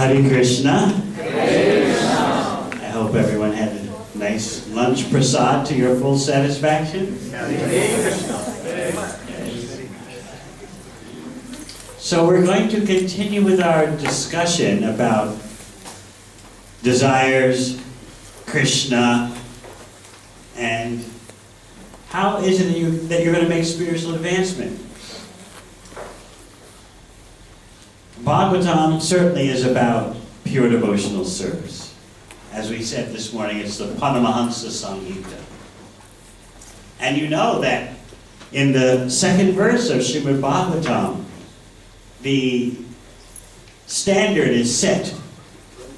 Hare Krishna. Hare Krishna. I hope everyone had a nice lunch prasad to your full satisfaction. So we're going to continue with our discussion about desires, Krishna, and how is it that you're going to make spiritual advancement? Bhagavatam certainly is about pure devotional service. As we said this morning, it's the Paramahansa Samhita. And you know that in the second verse of Srimad Bhagavatam, the standard is set.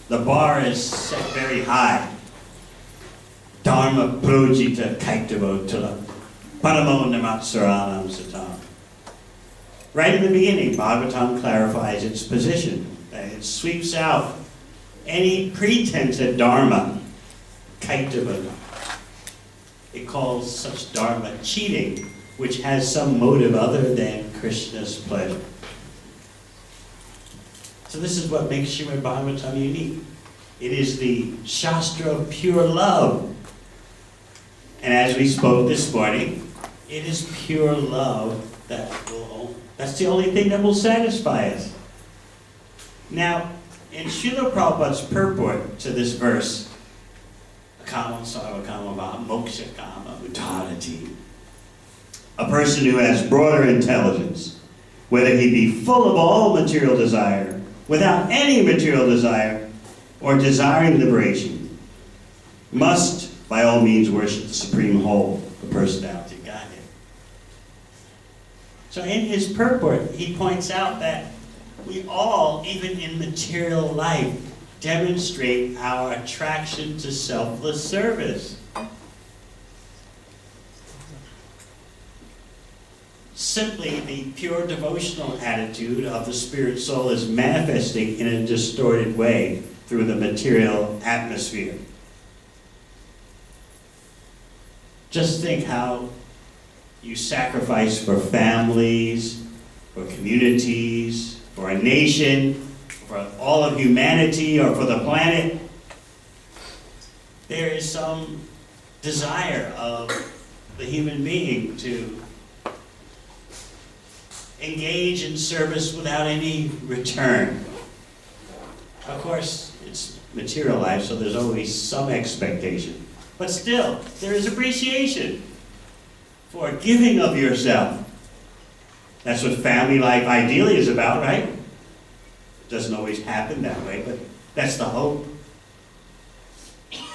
The bar is set very high. Dharma projita kaitavotula paramo namatsaranam satam. Right in the beginning, Bhagavatam clarifies its position. It sweeps out any pretense at dharma, kaitava. It calls such dharma cheating, which has some motive other than Krishna's pleasure. So this is what makes Srimad Bhagavatam unique. It is the Shastra of pure love. And as we spoke this morning, it is pure love that's the only thing that will satisfy us. Now, in Srila Prabhupada's purport to this verse, Kama sarva kama va moksha kama utarati, a person who has broader intelligence, whether he be full of all material desire, without any material desire, or desiring liberation, must by all means worship the Supreme Whole, the personality of Godhead. So in his purport, he points out that we all, even in material life, demonstrate our attraction to selfless service. Simply, the pure devotional attitude of the spirit soul is manifesting in a distorted way through the material atmosphere. Just think how you sacrifice for families, for communities, for a nation, for all of humanity, or for the planet. There is some desire of the human being to engage in service without any return. Of course, it's material life, so there's always some expectation. But still, there is appreciation for giving of yourself. That's what family life ideally is about, right? It doesn't always happen that way, but that's the hope.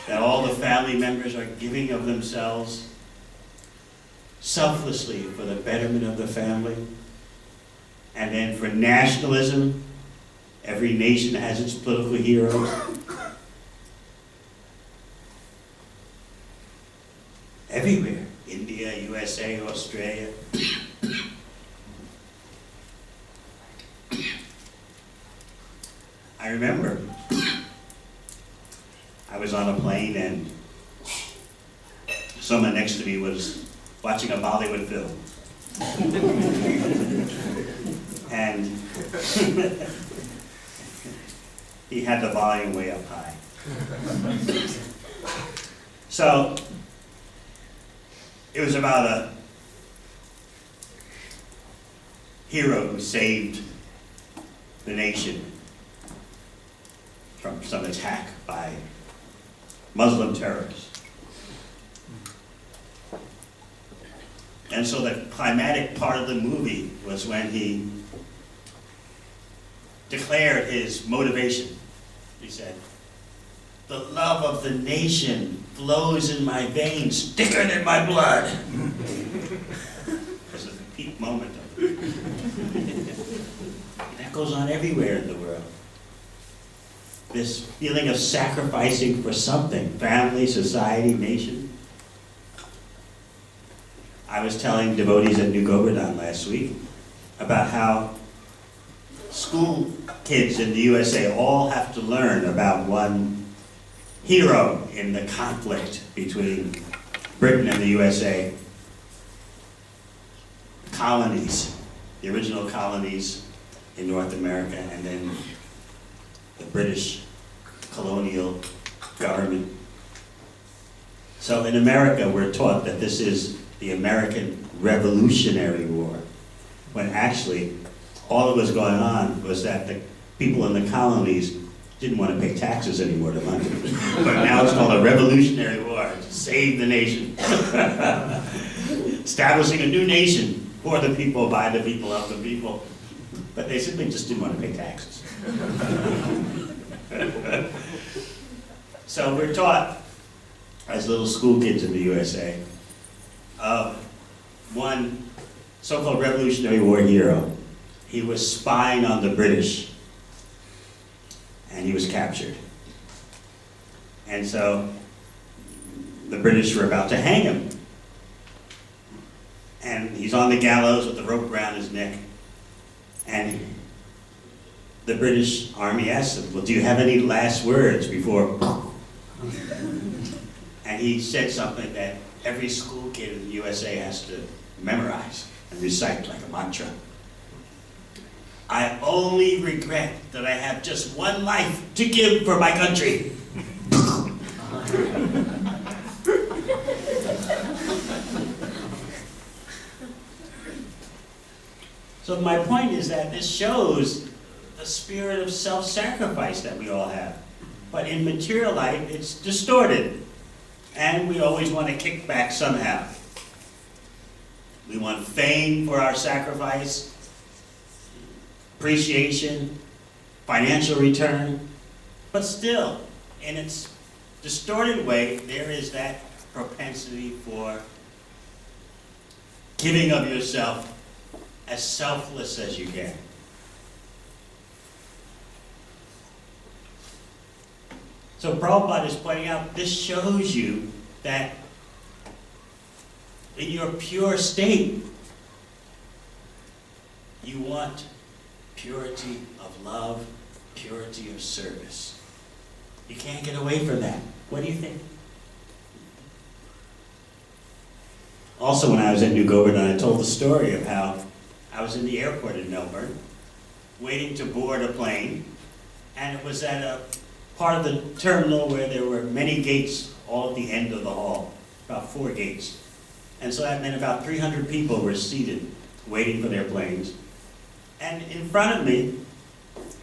That all the family members are giving of themselves selflessly for the betterment of the family. And then for nationalism, every nation has its political heroes. Everywhere. India, USA, Australia. I remember I was on a plane and someone next to me was watching a Bollywood film. And he had the volume way up high. So it was about a hero who saved the nation from some attack by Muslim terrorists. And so the climatic part of the movie was when he declared his motivation. He said, "The love of the nation flows in my veins thicker than my blood." It was a peak moment of it. That goes on everywhere in the world. This feeling of sacrificing for something, family, society, nation. I was telling devotees at New Govardhan last week about how school kids in the USA all have to learn about one hero in the conflict between Britain and the USA. Colonies, the original colonies in North America, and then the British colonial government. So in America, we're taught that this is the American Revolutionary War, when actually all that was going on was that the people in the colonies didn't want to pay taxes anymore to London. But now it's called a Revolutionary War to save the nation. Establishing a new nation for the people, by the people, of the people. But they simply just didn't want to pay taxes. So we're taught, as little school kids in the USA, of one so-called Revolutionary War hero. He was spying on the British, and he was captured. And so the British were about to hang him. And he's on the gallows with the rope around his neck. And the British Army asked him, well, do you have any last words before? And he said something that every school kid in the USA has to memorize and recite like a mantra. I only regret that I have just one life to give for my country. So my point is that this shows the spirit of self-sacrifice that we all have. But in material life, it's distorted. And we always want to kick back somehow. We want fame for our sacrifice, appreciation, financial return. But still, in its distorted way, there is that propensity for giving of yourself as selfless as you can. So Prabhupada is pointing out, this shows you that in your pure state, you want purity of love, purity of service. You can't get away from that. What do you think? Also, when I was at New Govardhan, I told the story of how I was in the airport in Melbourne, waiting to board a plane, and it was at a part of the terminal where there were many gates all at the end of the hall, about 4 gates. And so that meant about 300 people were seated, waiting for their planes. And in front of me,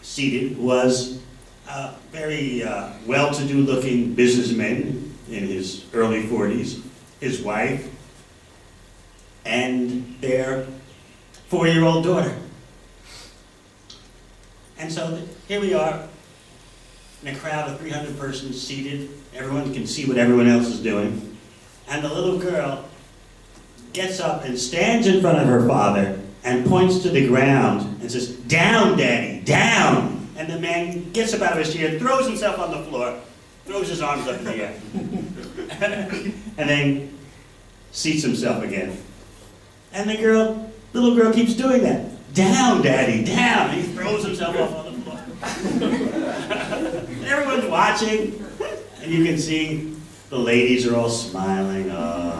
seated, was a very well-to-do looking businessman in his early 40s, his wife, and their 4-year-old daughter. And so here we are in a crowd of 300 persons seated. Everyone can see what everyone else is doing. And the little girl gets up and stands in front of her father and points to the ground and says, "Down, Daddy, down!" And the man gets up out of his chair, throws himself on the floor, throws his arms up in the air, and then seats himself again. And the little girl keeps doing that. "Down, Daddy, down!" And he throws himself off on the floor. Everyone's watching, and you can see the ladies are all smiling. Oh.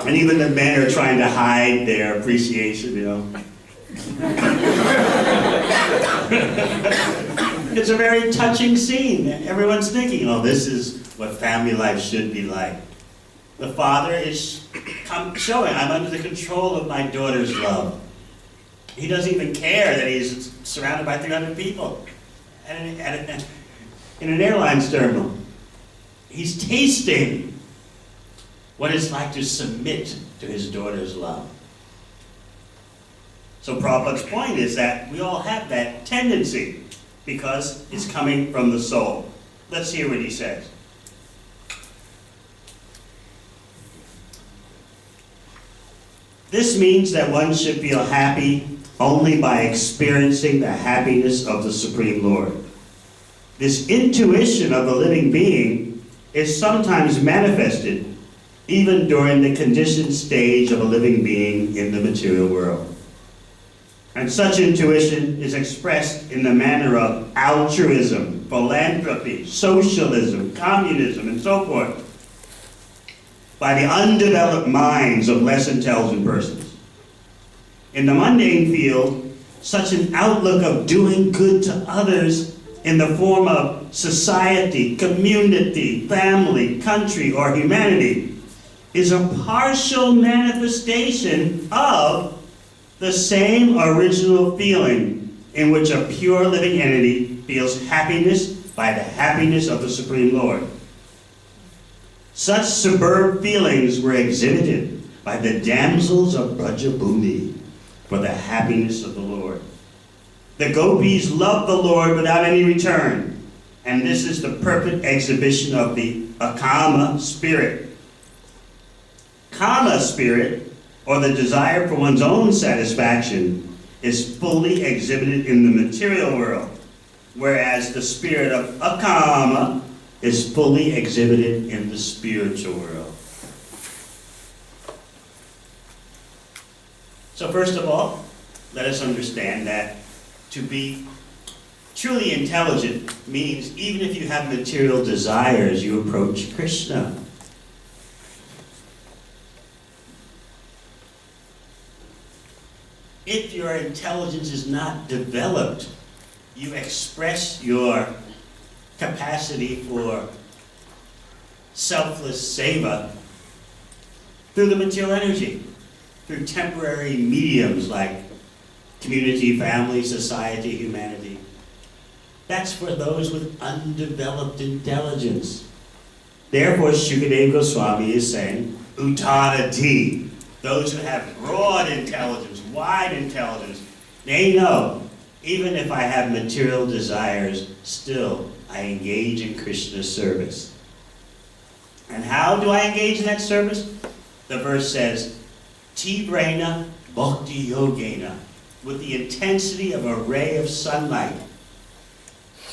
And even the men are trying to hide their appreciation, you know. It's a very touching scene. Everyone's thinking, oh, this is what family life should be like. The father is showing, I'm under the control of my daughter's love. He doesn't even care that he's surrounded by 300 people in an airlines terminal. He's tasting what it's like to submit to his daughter's love. So Prabhupada's point is that we all have that tendency because it's coming from the soul. Let's hear what he says. This means that one should feel happy only by experiencing the happiness of the Supreme Lord. This intuition of the living being is sometimes manifested even during the conditioned stage of a living being in the material world. And such intuition is expressed in the manner of altruism, philanthropy, socialism, communism, and so forth, by the undeveloped minds of less intelligent persons. In the mundane field, such an outlook of doing good to others in the form of society, community, family, country, or humanity is a partial manifestation of the same original feeling in which a pure living entity feels happiness by the happiness of the Supreme Lord. Such superb feelings were exhibited by the damsels of Brajabhumi for the happiness of the Lord. The gopis loved the Lord without any return, and this is the perfect exhibition of the akama spirit. Kama spirit, or the desire for one's own satisfaction, is fully exhibited in the material world, whereas the spirit of akama is fully exhibited in the spiritual world. So first of all, let us understand that to be truly intelligent means even if you have material desires, you approach Krishna. If your intelligence is not developed, you express your capacity for selfless seva through the material energy, through temporary mediums like community, family, society, humanity. That's for those with undeveloped intelligence. Therefore, Shukadeva Goswami is saying, Uttarati, those who have broad intelligence, wide intelligence, they know, even if I have material desires, still I engage in Krishna's service. And how do I engage in that service? The verse says, Tibrena Bhakti Yogena, with the intensity of a ray of sunlight.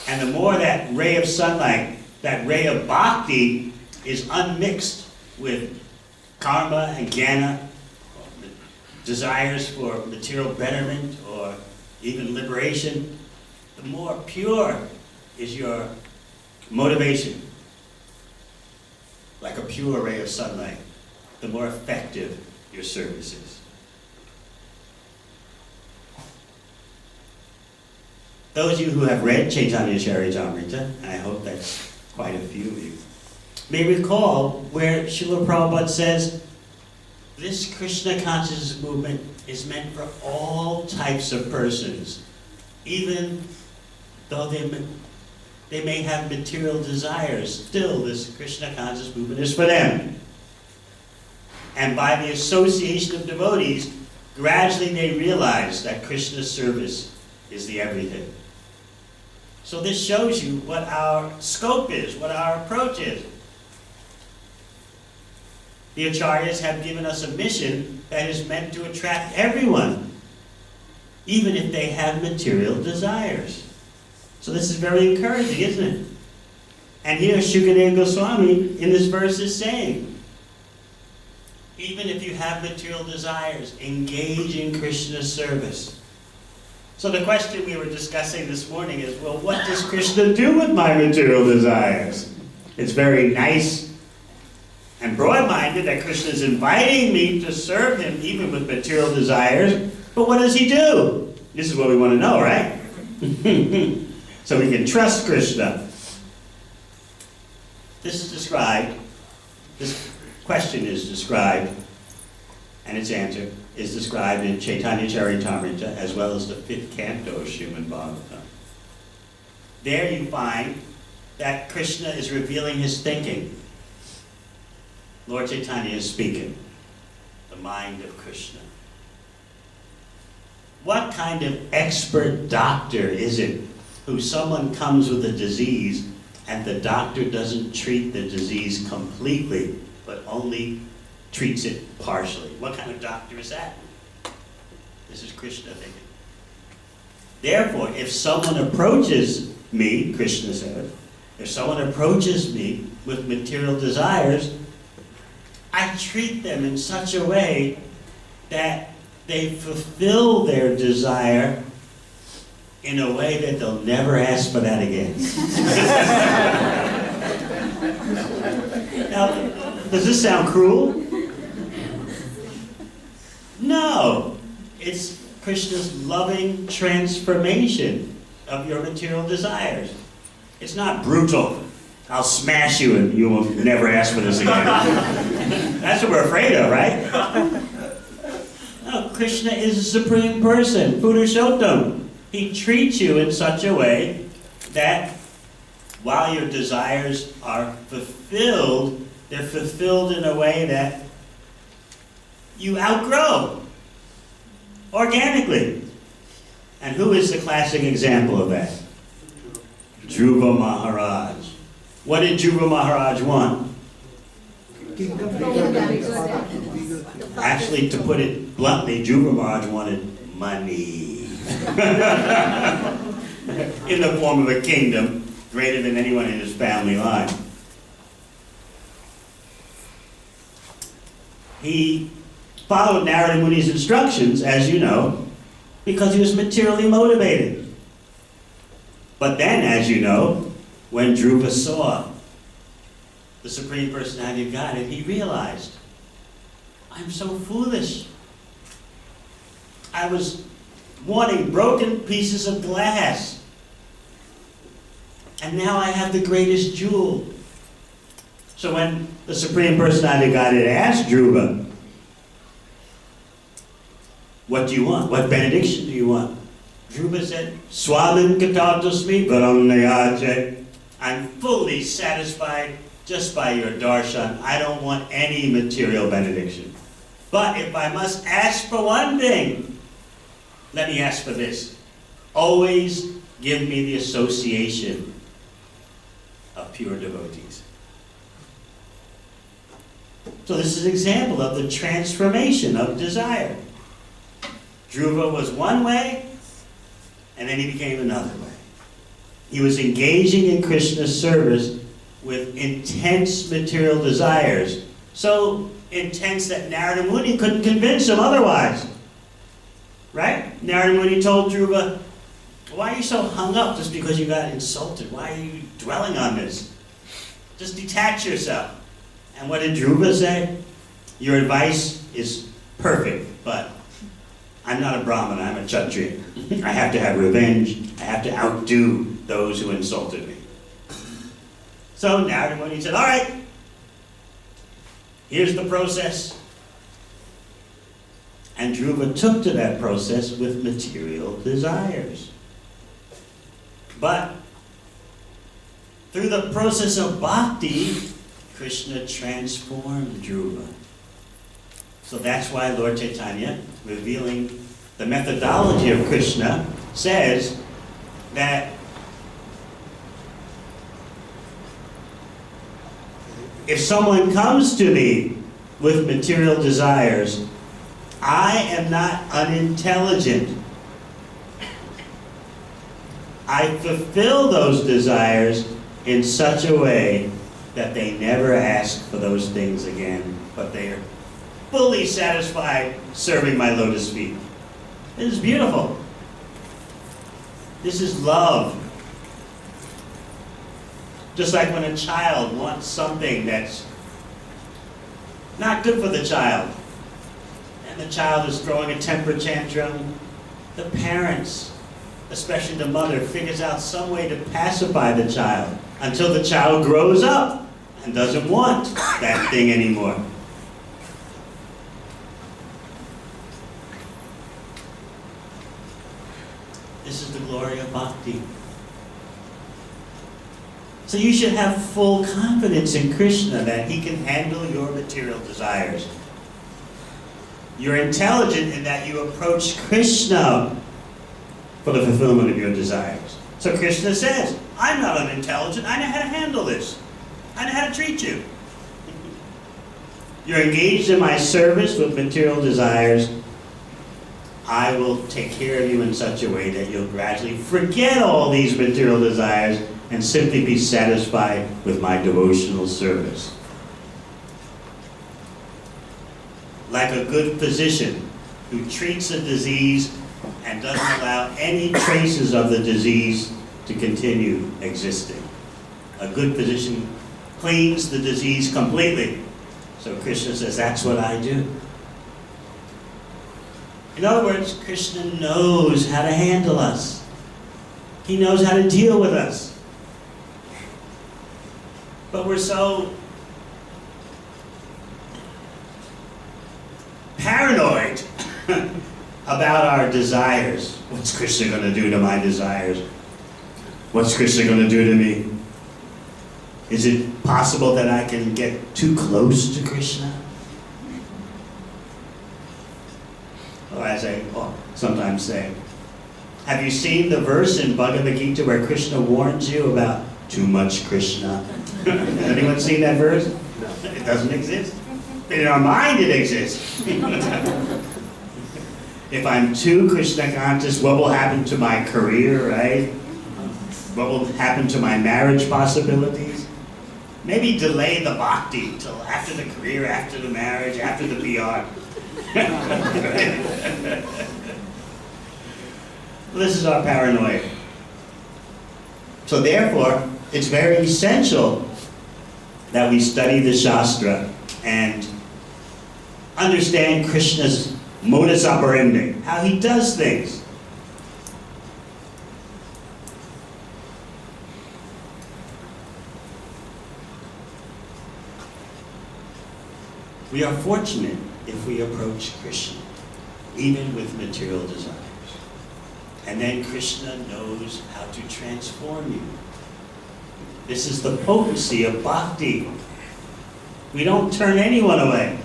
And the more that ray of sunlight, that ray of bhakti, is unmixed with karma and jnana, desires for material betterment or even liberation, the more pure is your motivation. Like a pure ray of sunlight, the more effective your service is. Those of you who have read Chaitanya Charitamrita, and I hope that's quite a few of you, may recall where Srila Prabhupada says, this Krishna consciousness movement is meant for all types of persons, even though they may have material desires. Still, this Krishna consciousness movement is for them. And by the association of devotees, gradually they realize that Krishna's service is the everything. So this shows you what our scope is, what our approach is. The acharyas have given us a mission that is meant to attract everyone, even if they have material desires. So this is very encouraging, isn't it? And here Shukadeva Goswami in this verse is saying, even if you have material desires, engage in Krishna's service. So the question we were discussing this morning is, well, what does Krishna do with my material desires? It's very nice and broad-minded that Krishna is inviting me to serve him even with material desires, but what does he do? This is what we want to know, right? So we can trust Krishna. This question is described, and its answer is described in Chaitanya Charitamrita as well as the 5th canto of Srimad Bhagavatam. There you find that Krishna is revealing his thinking. Lord Chaitanya is speaking, the mind of Krishna. What kind of expert doctor is it who someone comes with a disease and the doctor doesn't treat the disease completely, but only treats it partially? What kind of doctor is that? This is Krishna thinking. Therefore, if someone approaches me, Krishna said, if someone approaches me with material desires, I treat them in such a way that they fulfill their desire in a way that they'll never ask for that again. Now, does this sound cruel? No. It's Krishna's loving transformation of your material desires. It's not brutal. I'll smash you and you will never ask for this again. That's what we're afraid of, right? No, Krishna is a supreme person, Purushottam. He treats you in such a way that while your desires are fulfilled, they're fulfilled in a way that you outgrow organically. And who is the classic example of that? Dhruva Maharaj. What did Dhruva Maharaj want? Actually, to put it bluntly, Dhruva Maharaj wanted money. In the form of a kingdom greater than anyone in his family line. He followed Narada Muni's instructions, as you know, because he was materially motivated. But then, as you know, when Dhruva saw the Supreme Personality of Godhead, he realized, I'm so foolish. I was wanting broken pieces of glass, and now I have the greatest jewel. So when the Supreme Personality of Godhead asked Dhruva, what do you want? What benediction do you want? Dhruva said, Swamin Katatasmi Varamnayaje. I'm fully satisfied just by your darshan. I don't want any material benediction. But if I must ask for one thing, let me ask for this. Always give me the association of pure devotees. So this is an example of the transformation of desire. Dhruva was one way, and then he became another way. He was engaging in Krishna's service with intense material desires, so intense that Narada Muni couldn't convince him otherwise. Right? Narada Muni told Dhruva, why are you so hung up just because you got insulted? Why are you dwelling on this? Just detach yourself. And what did Dhruva say? Your advice is perfect, but I'm not a Brahmana, I'm a Kshatriya. I have to have revenge. I have to outdo those who insulted me. So Narada Muni said, all right, here's the process. And Dhruva took to that process with material desires. But through the process of bhakti, Krishna transformed Dhruva. So that's why Lord Chaitanya, revealing the methodology of Krishna, says that if someone comes to me with material desires, I am not unintelligent. I fulfill those desires in such a way that they never ask for those things again, but they are fully satisfied serving my lotus feet. This is beautiful. This is love. Just like when a child wants something that's not good for the child, and the child is throwing a temper tantrum, the parents, especially the mother, figures out some way to pacify the child until the child grows up and doesn't want that thing anymore. This is the glory of bhakti. So you should have full confidence in Krishna that he can handle your material desires. You're intelligent in that you approach Krishna for the fulfillment of your desires. So Krishna says, I'm not unintelligent. I know how to handle this. I know how to treat you. You're engaged in my service with material desires. I will take care of you in such a way that you'll gradually forget all these material desires and simply be satisfied with my devotional service. Like a good physician who treats a disease and doesn't allow any traces of the disease to continue existing. A good physician cleans the disease completely. So Krishna says, that's what I do. In other words, Krishna knows how to handle us. He knows how to deal with us. But we're so paranoid about our desires. What's Krishna going to do to my desires? What's Krishna going to do to me? Is it possible that I can get too close to Krishna? Or as I sometimes say, have you seen the verse in Bhagavad Gita where Krishna warns you about too much Krishna? Has anyone seen that verse? No. It doesn't exist. But in our mind it exists. If I'm too Krishna conscious, what will happen to my career, right? What will happen to my marriage possibilities? Maybe delay the bhakti till after the career, after the marriage, after the PR. Well, this is our paranoia. So therefore, it's very essential that we study the Shastra and understand Krishna's modus operandi, how he does things. We are fortunate if we approach Krishna, even with material desires. And then Krishna knows how to transform you. This is the potency of bhakti. We don't turn anyone away.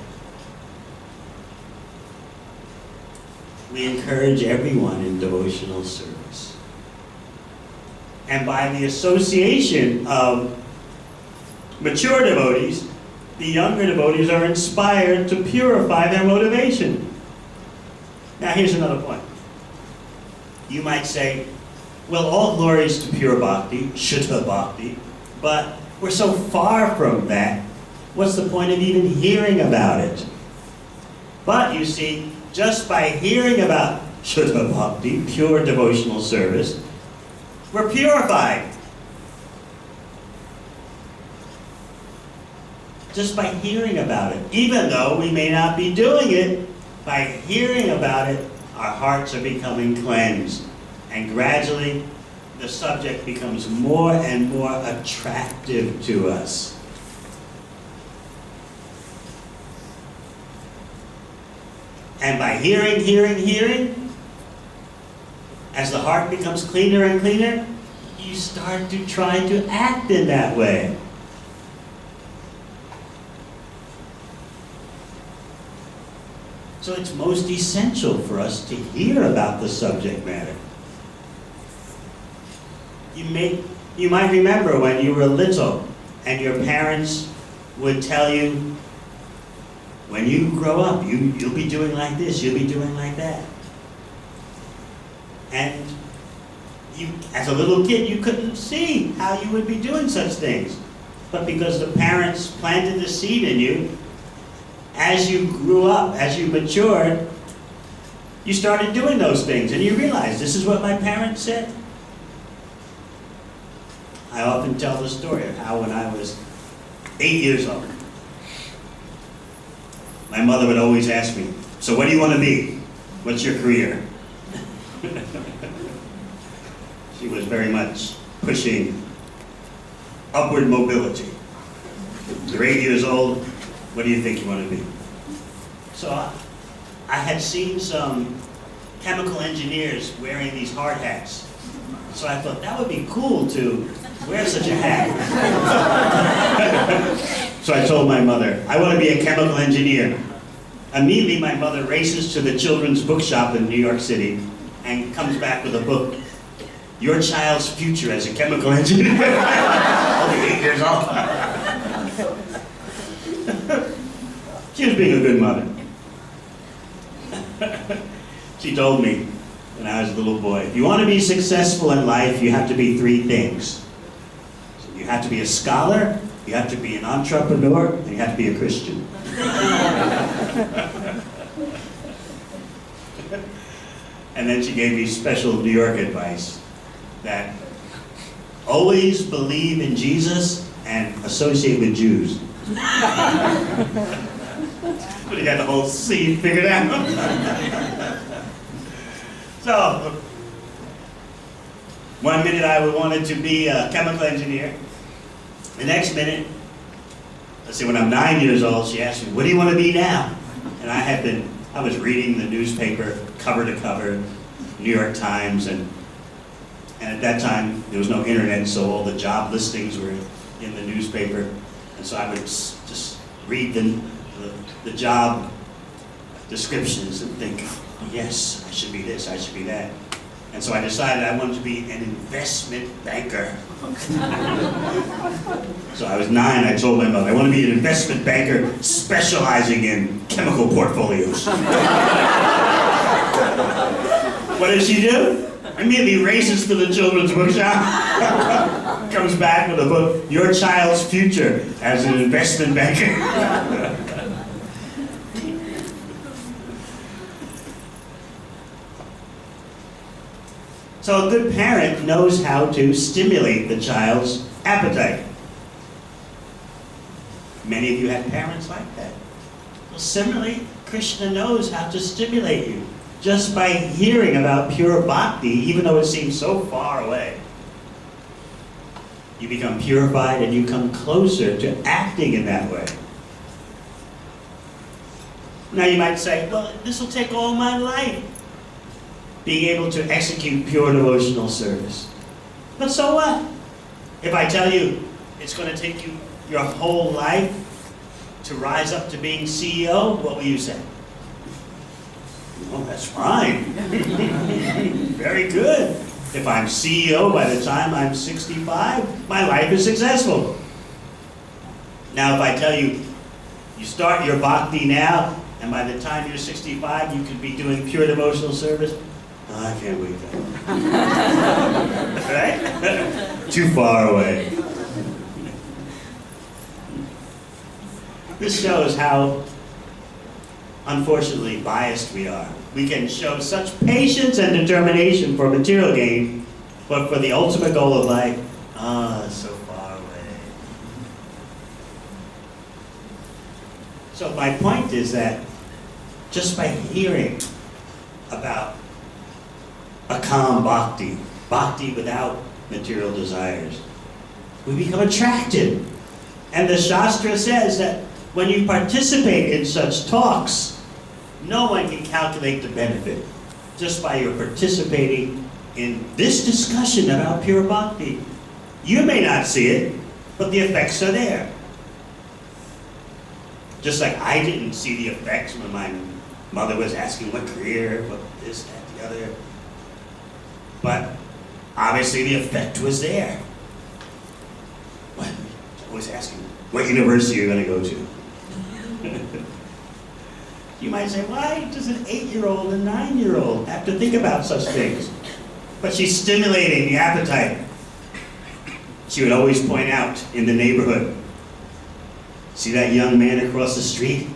We encourage everyone in devotional service. And by the association of mature devotees, the younger devotees are inspired to purify their motivation. Now here's another point. You might say, well, all glory is to pure bhakti, Shuddha bhakti, but we're so far from that, what's the point of even hearing about it? But you see, just by hearing about Shuddha bhakti, pure devotional service, we're purified. Just by hearing about it. Even though we may not be doing it, by hearing about it, our hearts are becoming cleansed. And gradually, the subject becomes more and more attractive to us. And by hearing, as the heart becomes cleaner and cleaner, you start to try to act in that way. So it's most essential for us to hear about the subject matter. You might remember when you were little and your parents would tell you, when you grow up, you'll be doing like this, you'll be doing like that. And you, as a little kid, you couldn't see how you would be doing such things. But because the parents planted the seed in you, as you grew up, as you matured, you started doing those things, and you realized, this is what my parents said. I often tell the story of how when I was 8 years old, my mother would always ask me, so what do you want to be? What's your career? She was very much pushing upward mobility. You're 8 years old, what do you think you want to be? So I had seen some chemical engineers wearing these hard hats. So I thought that would be cool to wear such a hat. So I told my mother, I want to be a chemical engineer. Immediately my mother races to the children's bookshop in New York City and comes back with a book, Your Child's Future as a Chemical Engineer. Only 8 years old. She was being a good mother. She told me when I was a little boy, if you want to be successful in life, you have to be 3 things. So you have to be a scholar, you have to be an entrepreneur, and you have to be a Christian. And then she gave me special New York advice that always believe in Jesus and associate with Jews. But he had the whole scene figured out. So, one minute I wanted to be a chemical engineer. The next minute, let's see, when I'm 9 years old, she asked me, what do you want to be now? And I was reading the newspaper cover to cover, New York Times, and at that time, there was no internet, so all the job listings were in the newspaper. And so I would just read the job descriptions and think, oh, yes, I should be this, I should be that. And so I decided I wanted to be an investment banker. So I was 9, I told my mother, I want to be an investment banker specializing in chemical portfolios. What does she do? Immediately races to the children's bookshop, comes back with a book, Your Child's Future as an Investment Banker. So a good parent knows how to stimulate the child's appetite. Many of you had parents like that. Well, similarly, Krishna knows how to stimulate you just by hearing about pure bhakti, even though it seems so far away. You become purified and you come closer to acting in that way. Now you might say, well, this will take all my life, being able to execute pure devotional service. But so what? If I tell you it's going to take you your whole life to rise up to being CEO, what will you say? Well, that's fine. Very good. If I'm CEO by the time I'm 65, my life is successful. Now, if I tell you, you start your bhakti now, and by the time you're 65, you could be doing pure devotional service, oh, I can't wait that. Right? Too far away. This shows how, unfortunately, biased we are. We can show such patience and determination for material gain, but for the ultimate goal of life, so far away. So my point is that just by hearing about a calm bhakti, bhakti without material desires, we become attracted. And the Shastra says that when you participate in such talks, no one can calculate the benefit just by your participating in this discussion about pure bhakti. You may not see it, but the effects are there. Just like I didn't see the effects when my mother was asking what career, what this, that, the other. But obviously the effect was there. What? I was asking, what university are you going to go to? You might say, why does an 8-year-old and 9-year-old have to think about such things? But she's stimulating the appetite. She would always point out in the neighborhood, see that young man across the street?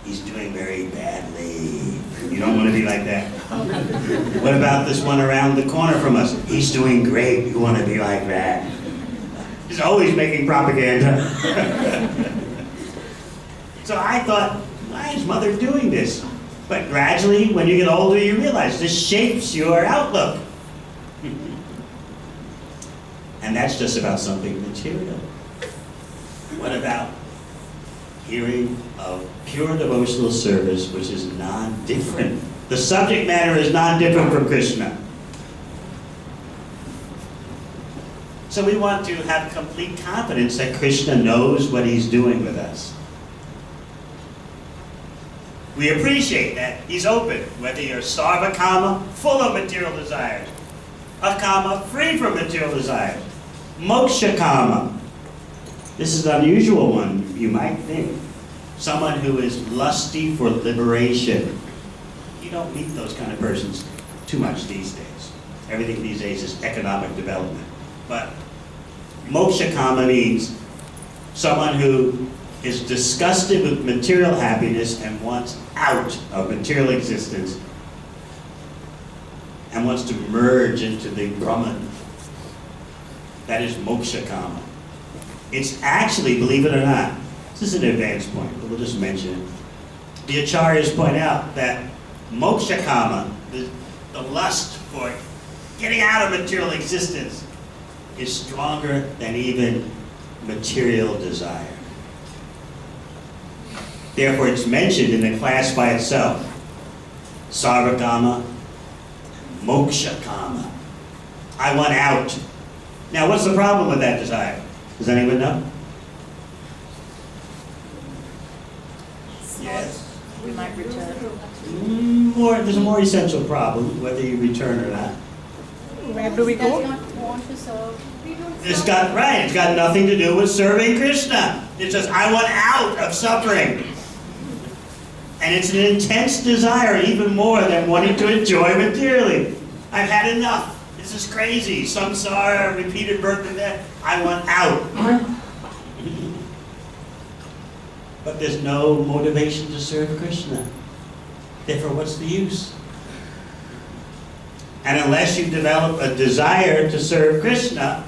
He's doing very badly. You don't want to be like that. What about this one around the corner from us? He's doing great. You want to be like that. He's always making propaganda. So I thought, why is mother doing this? But gradually, when you get older, you realize this shapes your outlook. And that's just about something material. What about hearing of pure devotional service, which is non-different? The subject matter is non-different from Krishna. So we want to have complete confidence that Krishna knows what he's doing with us. We appreciate that he's open, whether you're sarva-kama, full of material desires, akama, free from material desires, moksha-kama. This is an unusual one, you might think. Someone who is lusty for liberation. You don't meet those kind of persons too much these days. Everything these days is economic development. But moksha-kama means someone who is disgusted with material happiness and wants out of material existence and wants to merge into the Brahman. That is moksha-kama. It's actually, believe it or not, this is an advanced point, but we'll just mention it. The acharyas point out that moksha-kama, the lust for getting out of material existence is stronger than even material desire. Therefore, it's mentioned in the class by itself. Sarvakama, Mokshakama. I want out. Now, what's the problem with that desire? Does anyone know? Yes? We might return. There's a more essential problem, whether you return or not. Where do we go? Does not want to serve. It's got nothing to do with serving Krishna. It's just, I want out of suffering. And it's an intense desire, even more than wanting to enjoy materially. I've had enough. This is crazy. Samsara, repeated birth and death. I want out. But there's no motivation to serve Krishna. Therefore, what's the use? And unless you develop a desire to serve Krishna,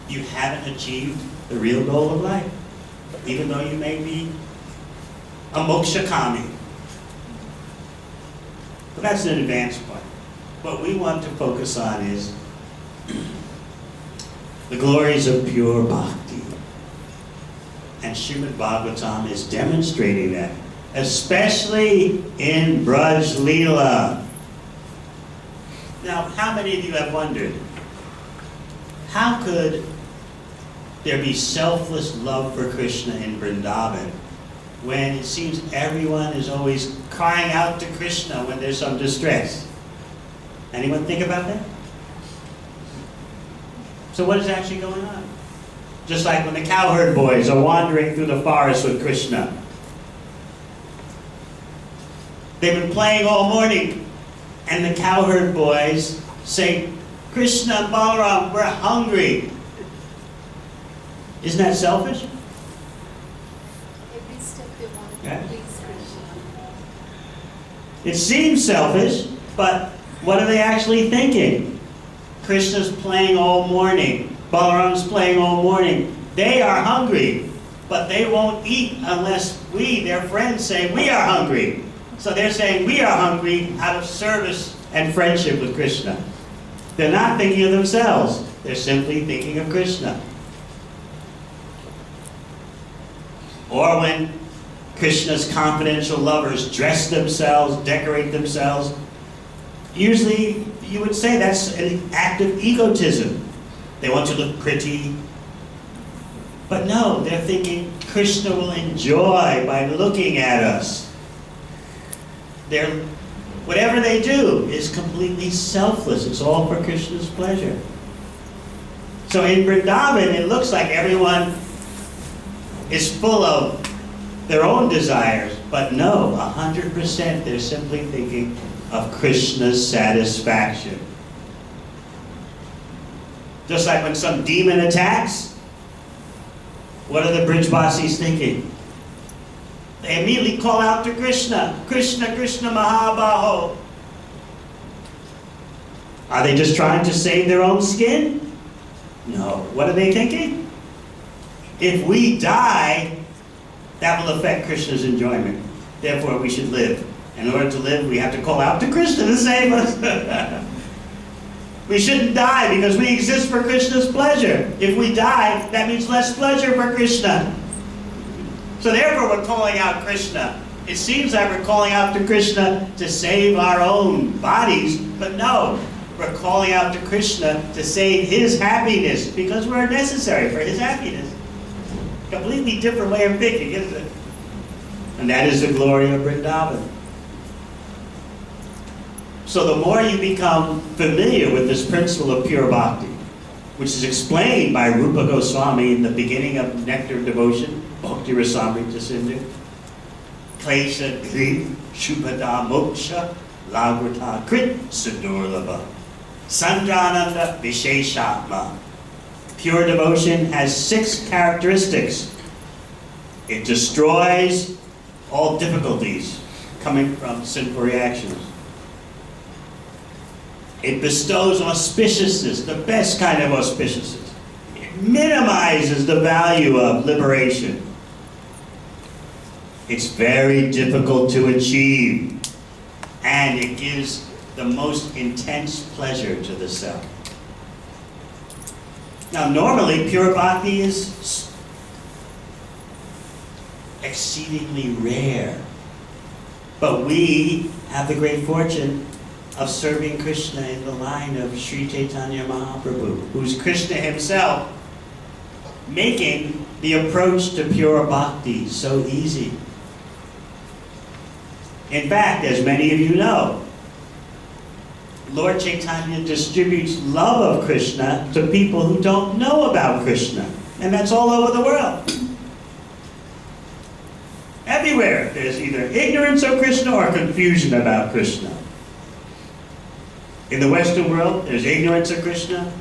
you haven't achieved the real goal of life, even though you may be a mokshakami. But that's an advanced point. What we want to focus on is the glories of pure bhakti. And Srimad Bhagavatam is demonstrating that, especially in Braj Leela. Now, how many of you have wondered, how could there be selfless love for Krishna in Vrindavan when it seems everyone is always crying out to Krishna when there's some distress? Anyone think about that? So what is actually going on? Just like when the cowherd boys are wandering through the forest with Krishna. They've been playing all morning, and the cowherd boys say, Krishna and Balaram, we're hungry. Isn't that selfish? Every step they want to Yeah. please Krishna. It seems selfish, but what are they actually thinking? Krishna's playing all morning. Balaram's playing all morning. They are hungry, but they won't eat unless we, their friends, say we are hungry. So they're saying we are hungry out of service and friendship with Krishna. They're not thinking of themselves. They're simply thinking of Krishna. Or when Krishna's confidential lovers dress themselves, decorate themselves, usually you would say that's an act of egotism. They want to look pretty. But no, they're thinking Krishna will enjoy by looking at us. Whatever they do is completely selfless. It's all for Krishna's pleasure. So in Vrindavan, it looks like everyone is full of their own desires. But no, 100% they're simply thinking of Krishna's satisfaction. Just like when some demon attacks, what are the Brijvasis thinking? They immediately call out to Krishna, Krishna, Krishna Mahabaho. Are they just trying to save their own skin? No. What are they thinking? If we die, that will affect Krishna's enjoyment. Therefore, we should live. In order to live, we have to call out to Krishna to save us. We shouldn't die because we exist for Krishna's pleasure. If we die, that means less pleasure for Krishna. So therefore we're calling out Krishna. It seems like we're calling out to Krishna to save our own bodies, but no, we're calling out to Krishna to save his happiness because we're necessary for his happiness. Completely different way of thinking, isn't it? And that is the glory of Vrindavan. So the more you become familiar with this principle of pure bhakti, which is explained by Rupa Goswami in the beginning of Nectar Devotion, Bhakti Rasamrita Sindhu, Klesha Dri Shubhada Moksha Lagrata Krit Sudurlabha Sandrananda Visheshatma. Pure devotion has 6 characteristics. It destroys all difficulties coming from sinful reactions. It bestows auspiciousness, the best kind of auspiciousness. It minimizes the value of liberation. It's very difficult to achieve. And it gives the most intense pleasure to the self. Now, normally, pure bhakti is exceedingly rare. But we have the great fortune of serving Krishna in the line of Sri Chaitanya Mahaprabhu, who's Krishna himself, making the approach to pure bhakti so easy. In fact, as many of you know, Lord Chaitanya distributes love of Krishna to people who don't know about Krishna. And that's all over the world. Everywhere, there's either ignorance of Krishna or confusion about Krishna. In the Western world, there's ignorance of Krishna.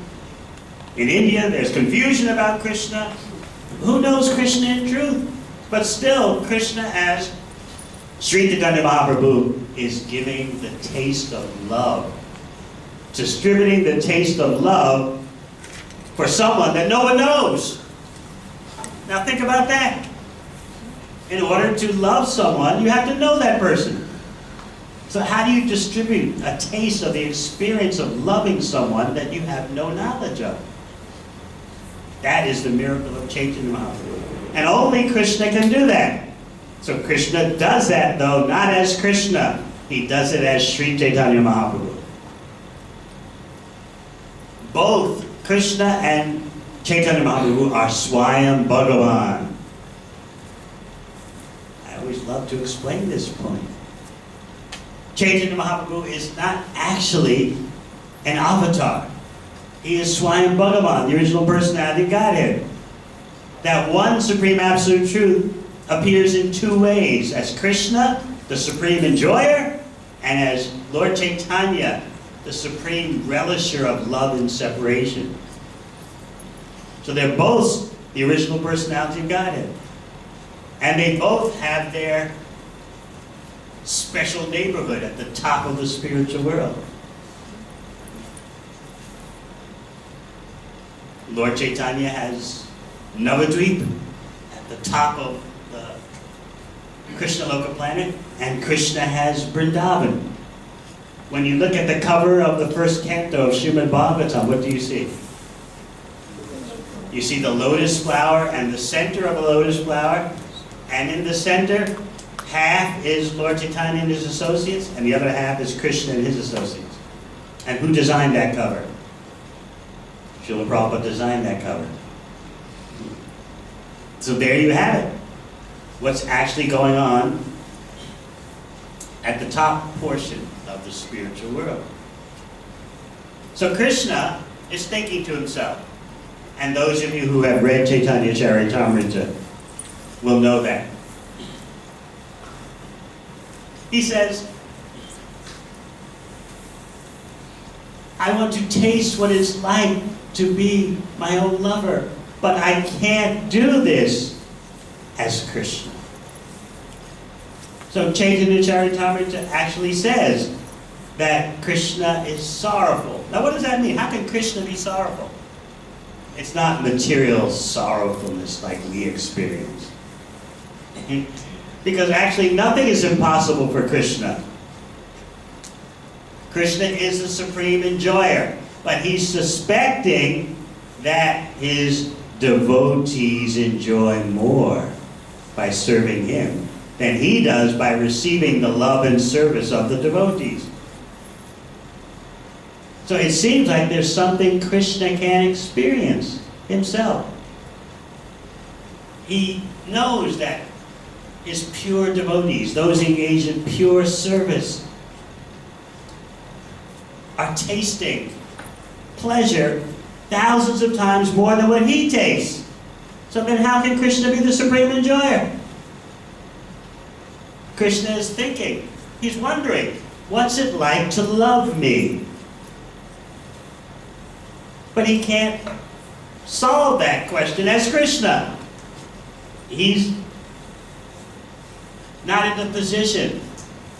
In India, there's confusion about Krishna. Who knows Krishna in truth? But still, Krishna, as Sri Chaitanya Mahaprabhu, is giving the taste of love, distributing the taste of love for someone that no one knows. Now think about that. In order to love someone, you have to know that person. So how do you distribute a taste of the experience of loving someone that you have no knowledge of? That is the miracle of Chaitanya Mahaprabhu. And only Krishna can do that. So Krishna does that, though, not as Krishna. He does it as Sri Chaitanya Mahaprabhu. Both Krishna and Chaitanya Mahaprabhu are Swayam Bhagavan. I always love to explain this point. Chaitanya Mahaprabhu is not actually an avatar. He is Swayam Bhagavan, the original personality of Godhead. That one Supreme Absolute Truth appears in two ways, as Krishna, the Supreme Enjoyer, and as Lord Chaitanya, the Supreme Relisher of love and separation. So they're both the original personality of Godhead. And they both have their special neighborhood at the top of the spiritual world. Lord Chaitanya has Navadvip at the top of the Krishna Loka planet, and Krishna has Vrindavan. When you look at the cover of the first canto of Srimad Bhagavatam, what do you see? You see the lotus flower and the center of a lotus flower, and in the center, half is Lord Chaitanya and his associates, and the other half is Krishna and his associates. And who designed that cover? Srila Prabhupada designed that cover. So there you have it. What's actually going on at the top portion of the spiritual world. So Krishna is thinking to himself, and those of you who have read Chaitanya Charitamrita will know that. He says, I want to taste what it's like to be my own lover, but I can't do this as Krishna. So Chaitanya Charitamrita actually says that Krishna is sorrowful. Now what does that mean? How can Krishna be sorrowful? It's not material sorrowfulness like we experience. Because actually nothing is impossible for Krishna. Krishna is the supreme enjoyer, but he's suspecting that his devotees enjoy more by serving him than he does by receiving the love and service of the devotees. So it seems like there's something Krishna can't experience himself. He knows that his pure devotees, those engaged in pure service, are tasting pleasure thousands of times more than what he tastes. So then how can Krishna be the supreme enjoyer? Krishna is thinking, he's wondering, what's it like to love me? But he can't solve that question as Krishna. He's not in the position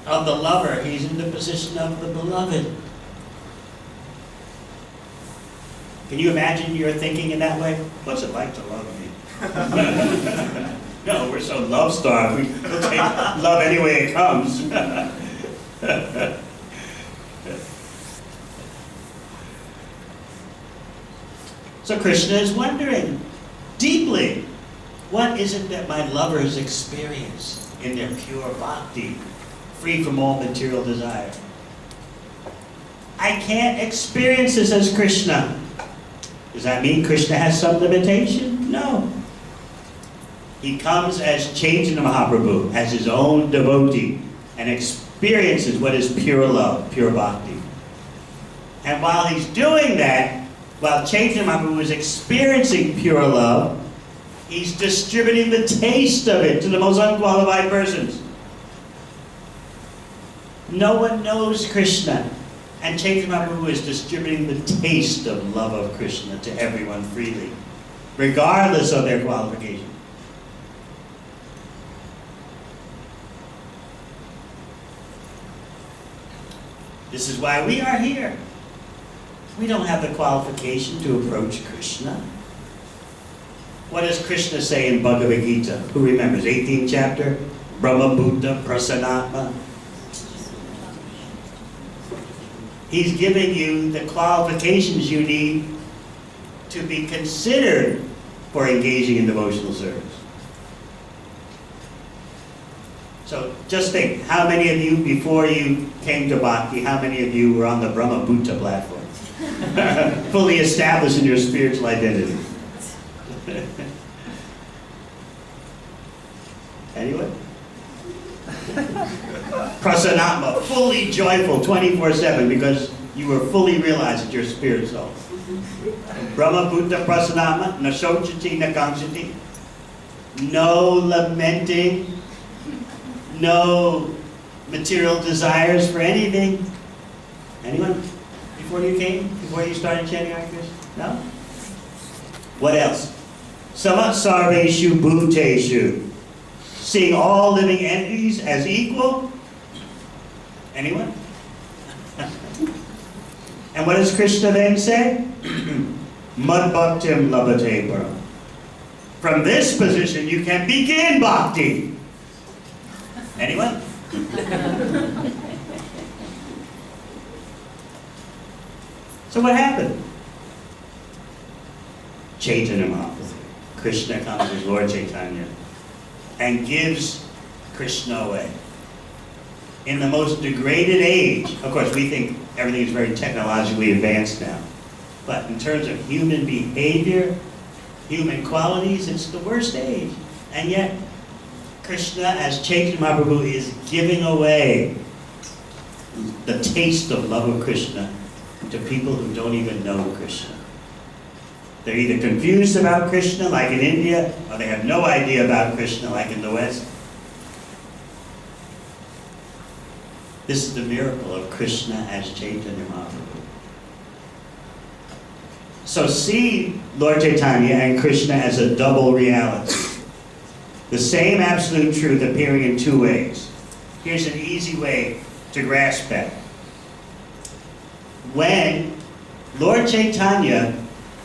of the lover, he's in the position of the beloved. Can you imagine you're thinking in that way? What's it like to love me? No, we're so love-starved, we'll take love any way it comes. So Krishna is wondering deeply, what is it that my lovers experience in their pure bhakti, free from all material desire? I can't experience this as Krishna. Does that mean Krishna has some limitation? No. He comes as Chaitanya Mahaprabhu, as his own devotee, and experiences what is pure love, pure bhakti. And while he's doing that, while Chaitanya Mahaprabhu is experiencing pure love, he's distributing the taste of it to the most unqualified persons. No one knows Krishna, and Chaitanya Mahaprabhu is distributing the taste of love of Krishna to everyone freely, regardless of their qualification. This is why we are here. We don't have the qualification to approach Krishna. What does Krishna say in Bhagavad Gita? Who remembers? 18th chapter? Brahma Buddha Prasanatma. He's giving you the qualifications you need to be considered for engaging in devotional service. So just think, how many of you, before you came to Bhakti, how many of you were on the Brahma Buddha platform? Fully established in your spiritual identity. Anyone? Prasanatma, fully joyful 24/7 because you were fully realized that you're spirit soul. Brahma Buddha Prasanatma, na shochati na kamsati. No lamenting, no material desires for anything. Anyone? Before you came? Before you started chanting Hare Krishna? No? What else? Samat sarveshu bhuteshu. Seeing all living entities as equal. Anyone? And what does Krishna then say? Mad bhaktim labhate param. From this position you can begin bhakti. Anyone? So what happened? Chaitanya Mahaprabhu. Krishna comes as Lord Chaitanya and gives Krishna away. In the most degraded age, of course we think everything is very technologically advanced now, but in terms of human behavior, human qualities, it's the worst age. And yet, Krishna as Chaitanya Mahaprabhu is giving away the taste of love of Krishna to people who don't even know Krishna. They're either confused about Krishna, like in India, or they have no idea about Krishna, like in the West. This is the miracle of Krishna as Chaitanya Mahaprabhu. So see Lord Chaitanya and Krishna as a double reality. The same absolute truth appearing in two ways. Here's an easy way to grasp that. When Lord Chaitanya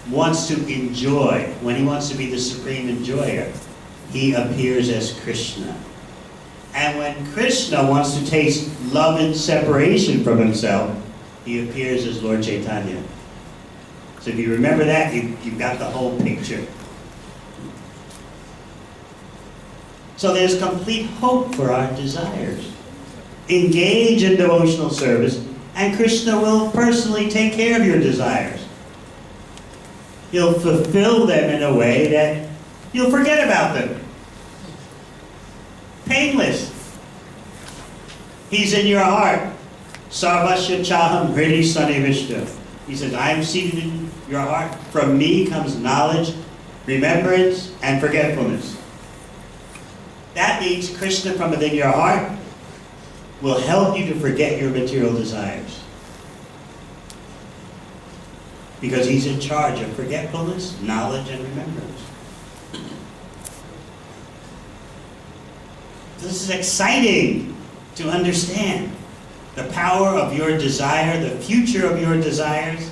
wants to enjoy, when he wants to be the supreme enjoyer, he appears as Krishna. And when Krishna wants to taste love and separation from himself, he appears as Lord Chaitanya. So if you remember that, you've got the whole picture. So there's complete hope for our desires. Engage in devotional service, and Krishna will personally take care of your desires. He'll fulfill them in a way that you'll forget about them. Painless. He's in your heart. Sarvasya chaham hridi sanivishta. He says, I am seated in your heart. From me comes knowledge, remembrance, and forgetfulness. That means Krishna from within your heart will help you to forget your material desires. Because he's in charge of forgetfulness, knowledge, and remembrance. This is exciting to understand. The power of your desire, the future of your desires.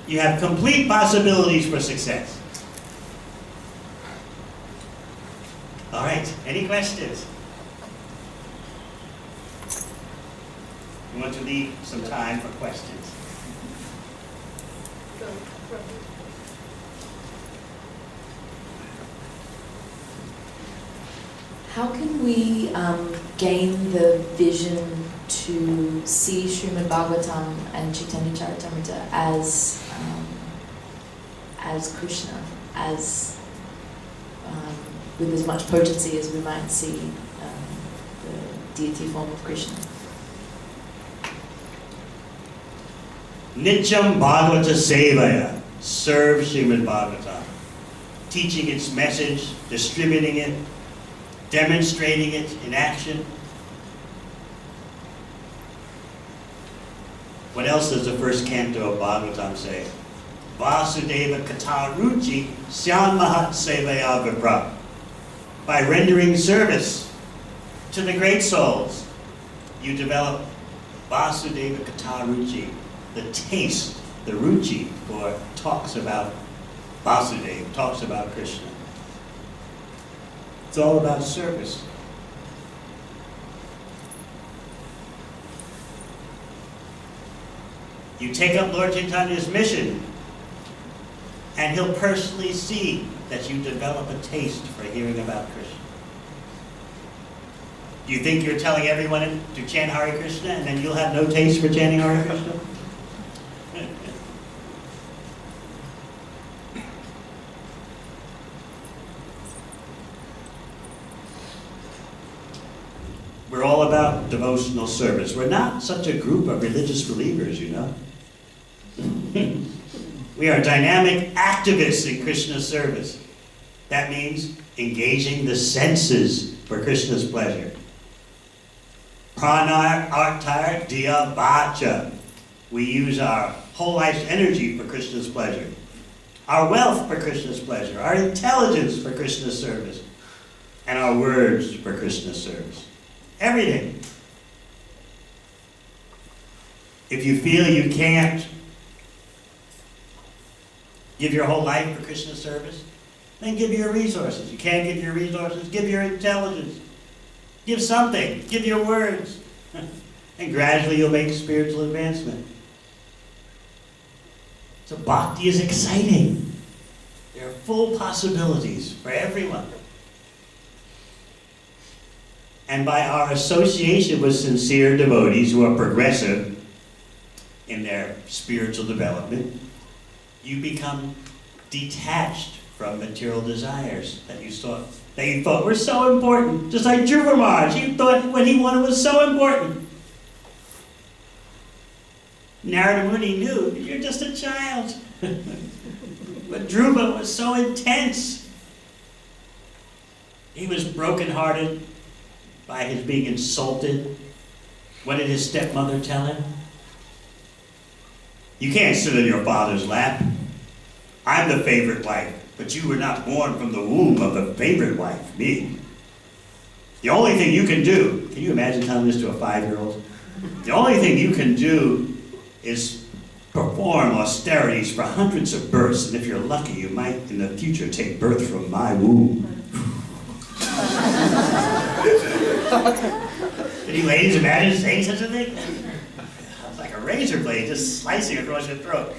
You have complete possibilities for success. All right, any questions? We want to leave some time for questions. how can we gain the vision to see Srimad Bhagavatam and Chaitanya Charitamrita as Krishna, as with as much potency as we might see the deity form of Krishna? Nityam Bhagavata Sevaya, serve Srimad Bhagavatam, teaching its message, distributing it, demonstrating it in action. What else does the first canto of Bhagavatam say? Vasudeva Kataruchi Syam Mahat Sevaya Vipra. By rendering service to the great souls, you develop Vasudeva Kataruchi, the taste, the ruchi for talks about Vasudeva, talks about Krishna. It's all about service. You take up Lord Chaitanya's mission, and he'll personally see that you develop a taste for hearing about Krishna. Do you think you're telling everyone to chant Hare Krishna and then you'll have no taste for chanting Hare Krishna? We're all about devotional service. We're not such a group of religious believers, you know. We are dynamic activists in Krishna's service. That means engaging the senses for Krishna's pleasure. Pranar artar diya vacha. We use our whole life's energy for Krishna's pleasure. Our wealth for Krishna's pleasure. Our intelligence for Krishna's service. And our words for Krishna's service. Everything. If you feel you can't give your whole life for Krishna's service, then give your resources. You can't give your resources, give your intelligence. Give something. Give your words. And gradually you'll make spiritual advancement. So bhakti is exciting. There are full possibilities for everyone. And by our association with sincere devotees who are progressive in their spiritual development, you become detached from material desires that you thought were so important. Just like Dhruva Maharaj, he thought what he wanted was so important. Narada Muni knew, you're just a child. But Dhruva was so intense. He was brokenhearted by his being insulted. What did his stepmother tell him? You can't sit in your father's lap. I'm the favorite wife, but you were not born from the womb of the favorite wife, me. The only thing you can do, can you imagine telling this to a 5-year-old? The only thing you can do is perform austerities for hundreds of births, and if you're lucky, you might in the future take birth from my womb. Can you ladies imagine saying such a thing? It's like a razor blade just slicing across your throat.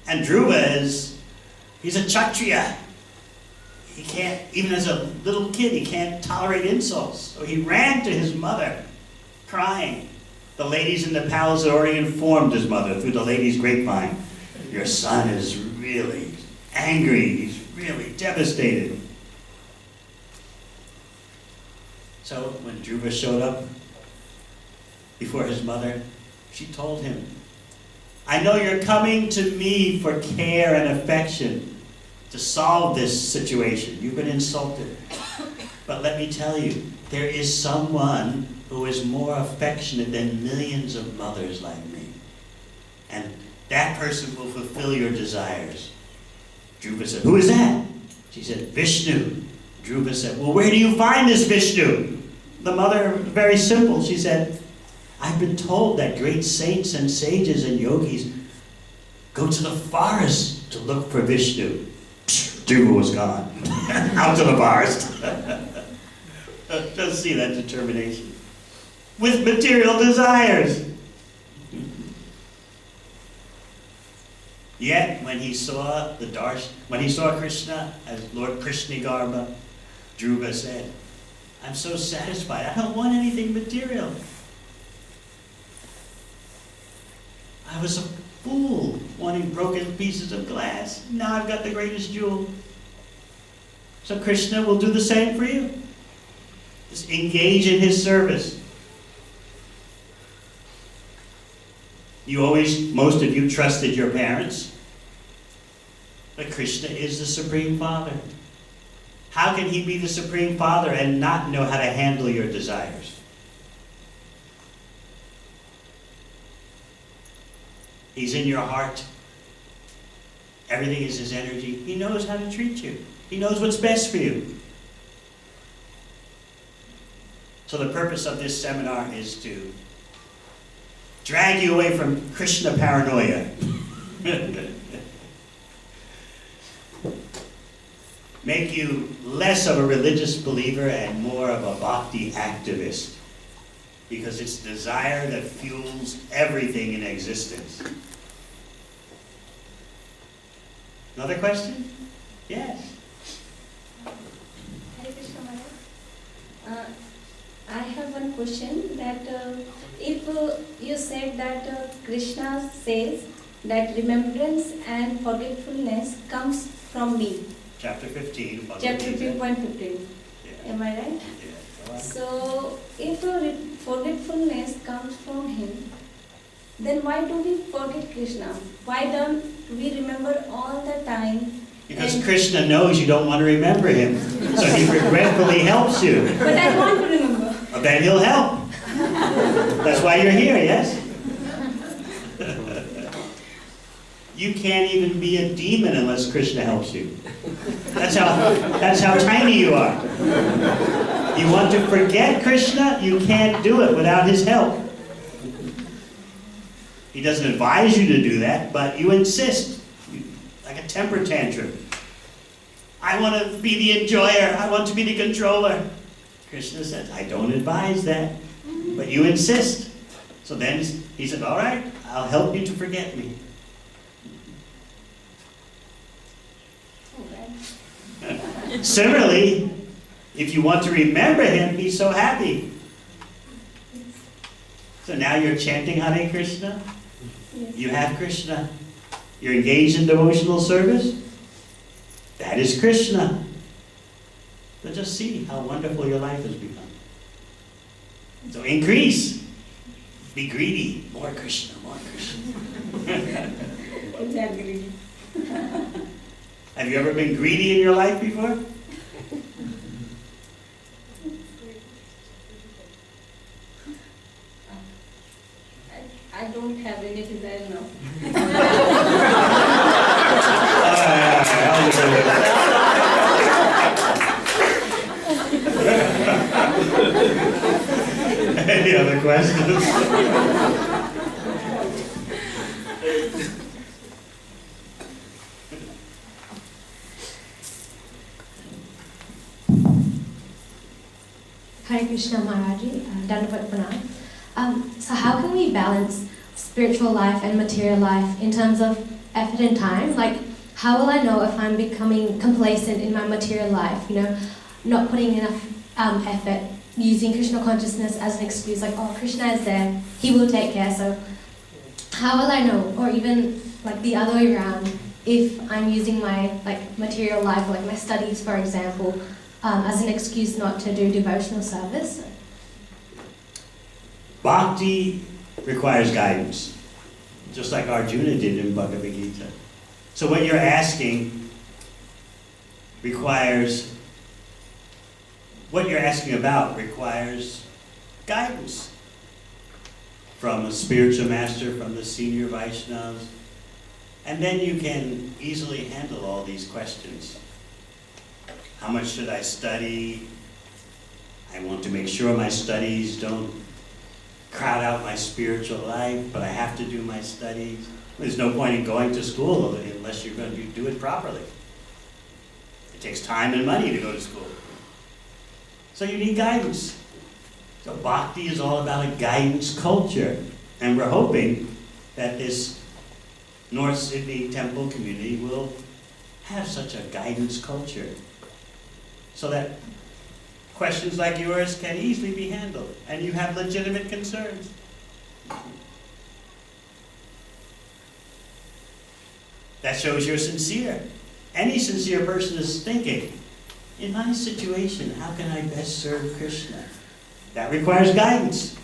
And Dhruva he's a Kshatriya. He can't, even as a little kid, he can't tolerate insults. So he ran to his mother, crying. The ladies in the palace had already informed his mother through the lady's grapevine, your son is really angry, he's really devastated. So when Dhruva showed up before his mother, she told him, I know you're coming to me for care and affection to solve this situation. You've been insulted. But let me tell you, there is someone who is more affectionate than millions of mothers like me. And that person will fulfill your desires. Dhruva said, who is that? She said, Vishnu. Dhruva said, well, where do you find this Vishnu? The mother, very simple, she said, I've been told that great saints and sages and yogis go to the forest to look for Vishnu. Dhruva was gone. Out to the forest. Just see that determination. With material desires. Yet, when he saw Krishna as Lord Krishnagarbha, Dhruva said, I'm so satisfied. I don't want anything material. I was a fool wanting broken pieces of glass. Now I've got the greatest jewel. So Krishna will do the same for you. Just engage in his service. Most of you trusted your parents. But Krishna is the Supreme Father. How can he be the Supreme Father and not know how to handle your desires? He's in your heart. Everything is his energy. He knows how to treat you. He knows what's best for you. So the purpose of this seminar is to drag you away from Krishna paranoia. Make you less of a religious believer and more of a bhakti activist. Because it's desire that fuels everything in existence. Another question? Yes. Hare Krishna Maharaj. I have one question that if you said that Krishna says that remembrance and forgetfulness comes from me. Chapter 15. Chapter 15.15. Yeah. Am I right? Yeah. Go on. So if forgetfulness comes from him, then why do we forget Krishna? Why don't we remember all the time? Because Krishna knows you don't want to remember him. So he regretfully helps you. But I want to remember. Then he'll help. That's why you're here, yes? You can't even be a demon unless Krishna helps you. That's how tiny you are. You want to forget Krishna? You can't do it without his help. He doesn't advise you to do that, but you insist. Like a temper tantrum. I want to be the enjoyer. I want to be the controller. Krishna says, I don't advise that, but you insist. So then he said, all right, I'll help you to forget me. Okay. Similarly, if you want to remember him, he's so happy. So now you're chanting Hare Krishna. Yes. You have Krishna. You're engaged in devotional service. That is Krishna. So just see how wonderful your life has become. So increase. Be greedy. More Krishna, more Krishna. Exactly. Have you ever been greedy in your life before? I don't have any desire now. Any other questions? Hare Krishna Maharaji, Dandavat Pranam. So how can we balance spiritual life and material life in terms of effort and time? Like, how will I know if I'm becoming complacent in my material life, not putting enough effort, using Krishna consciousness as an excuse, like, oh, Krishna is there, he will take care, so how will I know? Or even like the other way around, if I'm using my material life, like my studies, for example, as an excuse not to do devotional service. Bhakti requires guidance, just like Arjuna did in Bhagavad Gita. So what you're asking about requires guidance from a spiritual master, from the senior Vaishnavas, and then you can easily handle all these questions. How much should I study? I want to make sure my studies don't crowd out my spiritual life, but I have to do my studies. There's no point in going to school unless you're going to do it properly. It takes time and money to go to school. So you need guidance. So Bhakti is all about a guidance culture. And we're hoping that this North Sydney temple community will have such a guidance culture. So that questions like yours can easily be handled, and you have legitimate concerns. That shows you're sincere. Any sincere person is thinking, in my situation, how can I best serve Krishna? That requires guidance.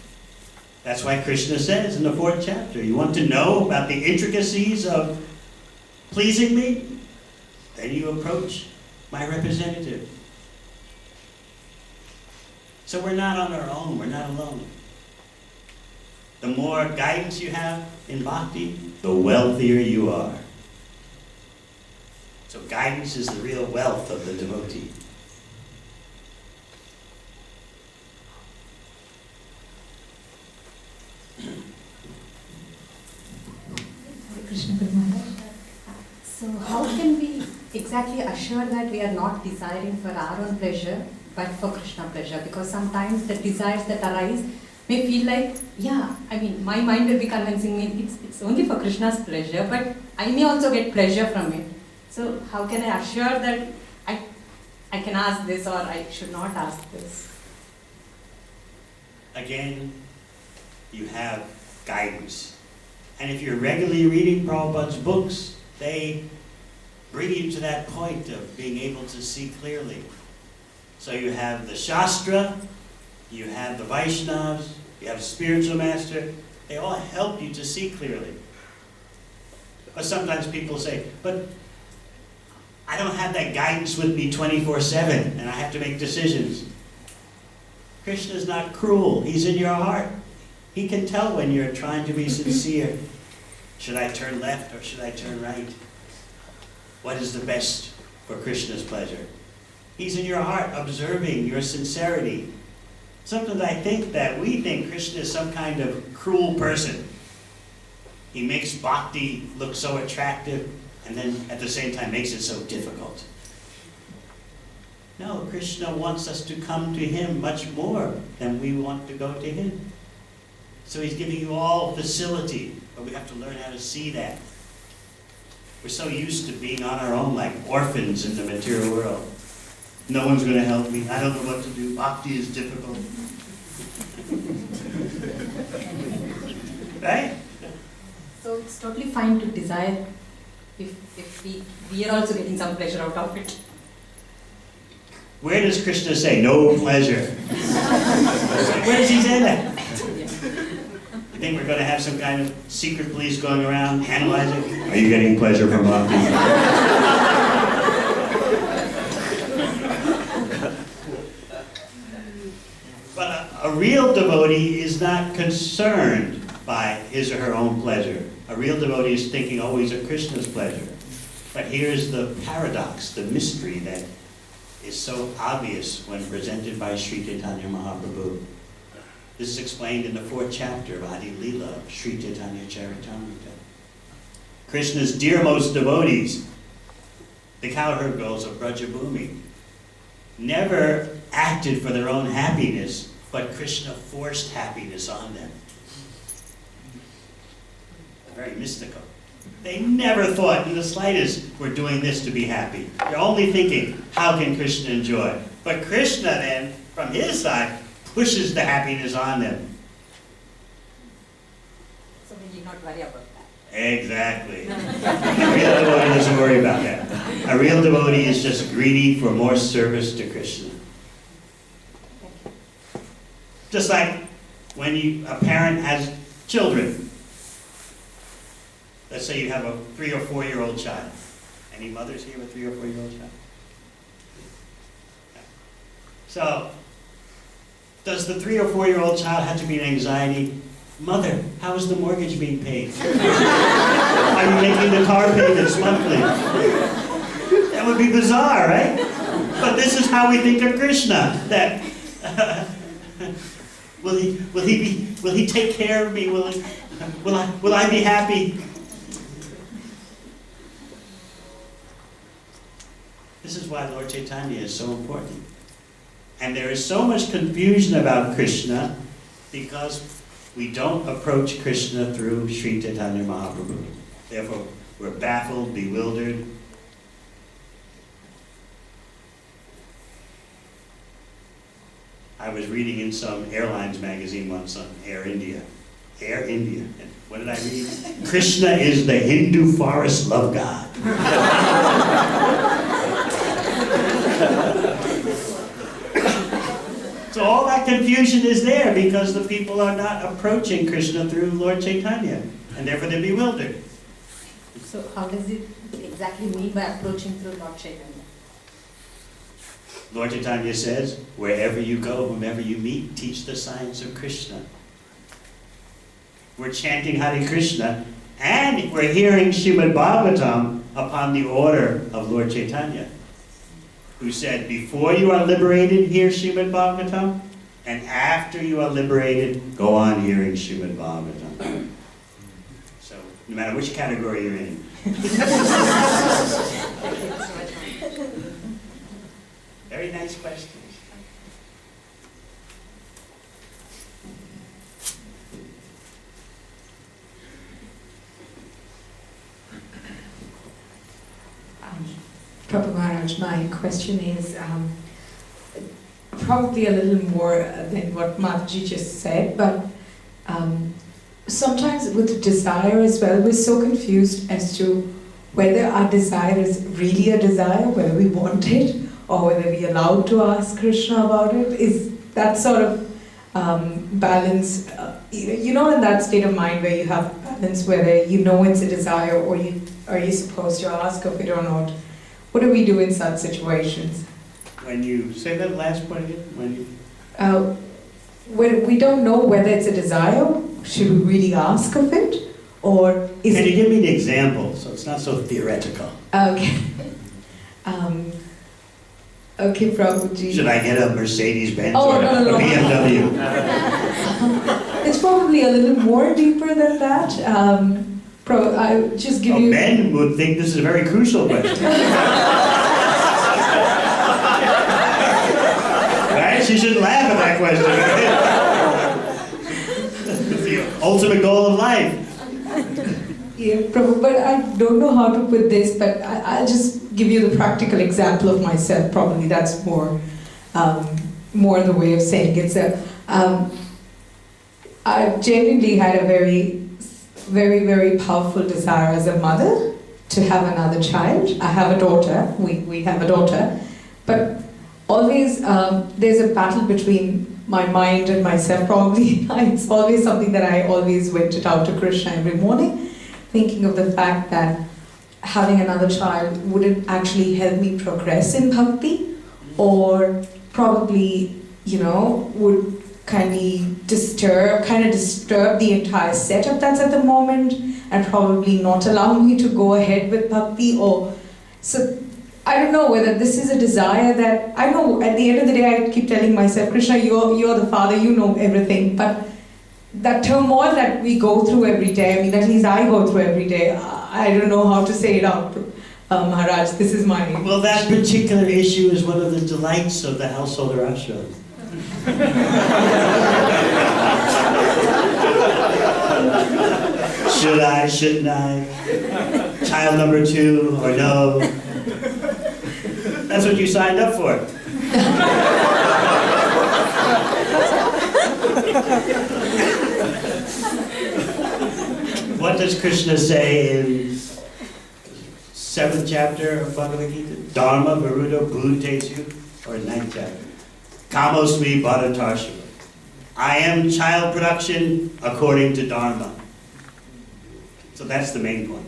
That's why Krishna says in the 4th chapter, you want to know about the intricacies of pleasing me? Then you approach my representative. So we're not on our own, we're not alone. The more guidance you have in bhakti, the wealthier you are. So guidance is the real wealth of the devotee. Krishna Guru Maharaj. So how can we exactly assure that we are not desiring for our own pleasure, but for Krishna pleasure? Because sometimes the desires that arise may feel like, yeah, I mean, my mind will be convincing me it's only for Krishna's pleasure, but I may also get pleasure from it. So how can I assure that I can ask this or I should not ask this? Again, you have guidance. And if you're regularly reading Prabhupada's books, they bring you to that point of being able to see clearly. So you have the Shastra, you have the Vaishnavas, you have a spiritual master. They all help you to see clearly. But sometimes people say, but I don't have that guidance with me 24/7, and I have to make decisions. Krishna is not cruel. He's in your heart. He can tell when you're trying to be sincere. Should I turn left or should I turn right? What is the best for Krishna's pleasure? He's in your heart, observing your sincerity. Sometimes I think that we think Krishna is some kind of cruel person. He makes bhakti look so attractive, and then at the same time makes it so difficult. No, Krishna wants us to come to him much more than we want to go to him. So he's giving you all facility, but we have to learn how to see that. We're so used to being on our own like orphans in the material world. No one's going to help me. I don't know what to do. Bhakti is difficult. Right? So it's totally fine to desire if we are also getting some pleasure out of it. Where does Krishna say no pleasure? Where does he say that? You think we're going to have some kind of secret police going around analyzing? Are you getting pleasure from bhakti? But a real devotee is not concerned by his or her own pleasure. A real devotee is thinking always of Krishna's pleasure. But here's the paradox, the mystery that is so obvious when presented by Sri Chaitanya Mahaprabhu. This is explained in the 4th chapter of Adi Leela of Sri Chaitanya Charitamrita. Krishna's dearmost devotees, the cowherd girls of Brajabhumi, never acted for their own happiness, but Krishna forced happiness on them. Very mystical. They never thought in the slightest, we're doing this to be happy. They're only thinking, how can Krishna enjoy? But Krishna then, from his side, pushes the happiness on them. So we need not worry about that. Exactly. A real devotee doesn't worry about that. A real devotee is just greedy for more service to Krishna. Just like when a parent has children. Let's say you have a 3 or 4-year-old child. Any mothers here with a 3 or 4-year-old child? So, does the 3 or 4-year-old child have to be in anxiety? Mother, how is the mortgage being paid? Are you making the car payments monthly? That would be bizarre, right? But this is how we think of Krishna. That will he take care of me? Will I be happy? This is why Lord Chaitanya is so important. And there is so much confusion about Krishna because we don't approach Krishna through Sri Chaitanya Mahaprabhu. Therefore, we're baffled, bewildered. I was reading in some airlines magazine once on Air India. Air India. And what did I read? Krishna is the Hindu forest love god. So all that confusion is there because the people are not approaching Krishna through Lord Chaitanya, and therefore they're bewildered. So how does it exactly mean by approaching through Lord Chaitanya? Lord Chaitanya says, wherever you go, whomever you meet, teach the science of Krishna. We're chanting Hare Krishna, and we're hearing Srimad Bhagavatam upon the order of Lord Chaitanya, who said, before you are liberated, hear Srimad Bhagavatam, and after you are liberated, go on hearing Srimad Bhagavatam. So, no matter which category you're in. Very nice questions. Prabhu Maharaj, my question is probably a little more than what Mataji just said, but sometimes with desire as well, we're so confused as to whether our desire is really a desire, whether we want it, or whether we're allowed to ask Krishna about it. Is that sort of balance, in that state of mind where you have balance, whether you know it's a desire or are you supposed to ask of it or not? What do we do in such situations? When you say that last point again, When we don't know whether it's a desire, should we really ask of it? Or is Can it... you give me an example so it's not so theoretical? Okay. Okay, Prabhuji. Should I get a Mercedes-Benz Oh, or no. a BMW? It's probably a little more deeper than that. I just give you... Ben would think this is a very crucial question. Right? She shouldn't laugh at that question. It's the ultimate goal of life. Yeah, Prabhu, but I don't know how to put this, but I'll just give you the practical example of myself. Probably that's more the way of saying it. So, I've genuinely had a very, very, very powerful desire as a mother to have another child. I have a daughter. We have a daughter, but always there's a battle between my mind and myself. Probably it's always something that I always went out to Krishna every morning, thinking of the fact that having another child wouldn't actually help me progress in bhakti, or probably, would kind of disturb the entire setup that's at the moment, and probably not allow me to go ahead with bhakti. So I don't know whether this is a desire that, I know at the end of the day I keep telling myself, Krishna, you're the Father, you know everything, but that turmoil that we go through every day, I mean, at least I go through every day, I don't know how to say it out. Maharaj, this is my... Well, that particular issue is one of the delights of the householder ashram. Should I, shouldn't I? Child number 2 or no? That's what you signed up for. What does Krishna say in 7th chapter of Bhagavad Gita? Dharma Varudo Bhutesu, or 9th chapter? Kamosmi Bharatarshava. I am child production according to Dharma. So that's the main point.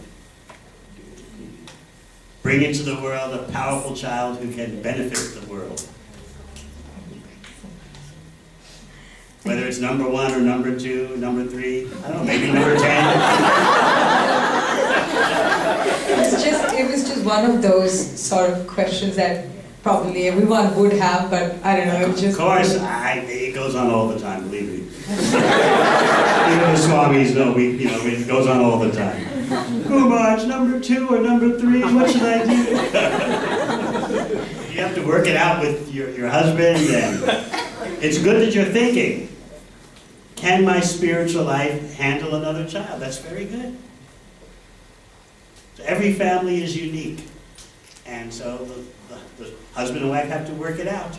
Bring into the world a powerful child who can benefit the world. Whether it's number 1 or number 2, number 3, I don't know, maybe number 10. It was just one of those sort of questions that probably everyone would have, but I don't know, it was just... Of course, it goes on all the time, believe me. Even the Swamis know, it goes on all the time. Kumaj, number 2 or number 3, what should I do? You have to work it out with your husband, and it's good that you're thinking, can my spiritual life handle another child? That's very good. So every family is unique, and so the husband and wife have to work it out.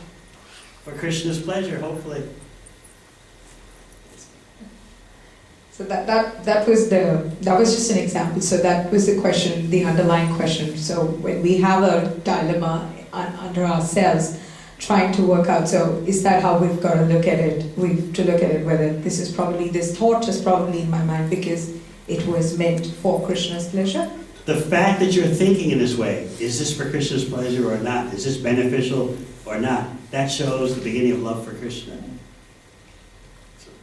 for Krishna's pleasure, hopefully. So that was just an example. So that was the question, the underlying question. So when we have a dilemma under ourselves, trying to work out, so is that how we've got to look at it? We've to look at it whether this thought is probably in my mind because it was meant for Krishna's pleasure. The fact that you're thinking in this way, is this for Krishna's pleasure or not? Is this beneficial or not? That shows the beginning of love for Krishna.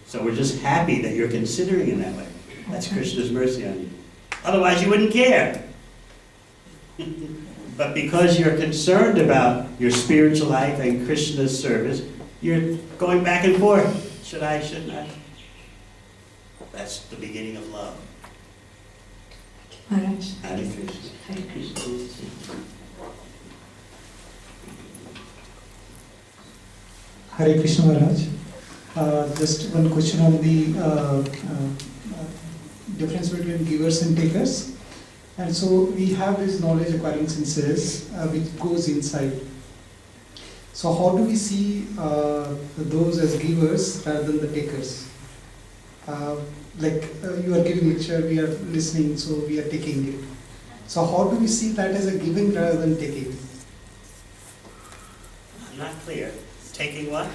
So we're just happy that you're considering in that way. That's Krishna's mercy on you. Otherwise you wouldn't care. But because you're concerned about your spiritual life and Krishna's service, you're going back and forth. Should I, shouldn't I? That's the beginning of love. Maharaj. Hare Krishna. Hare Krishna. Hare Krishna Maharaj. Just one question on the difference between givers and takers. And so we have this knowledge acquiring senses which goes inside. So how do we see those as givers rather than the takers? You are giving lecture, we are listening, so we are taking it. So how do we see that as a giving rather than taking? I'm not clear. Taking what?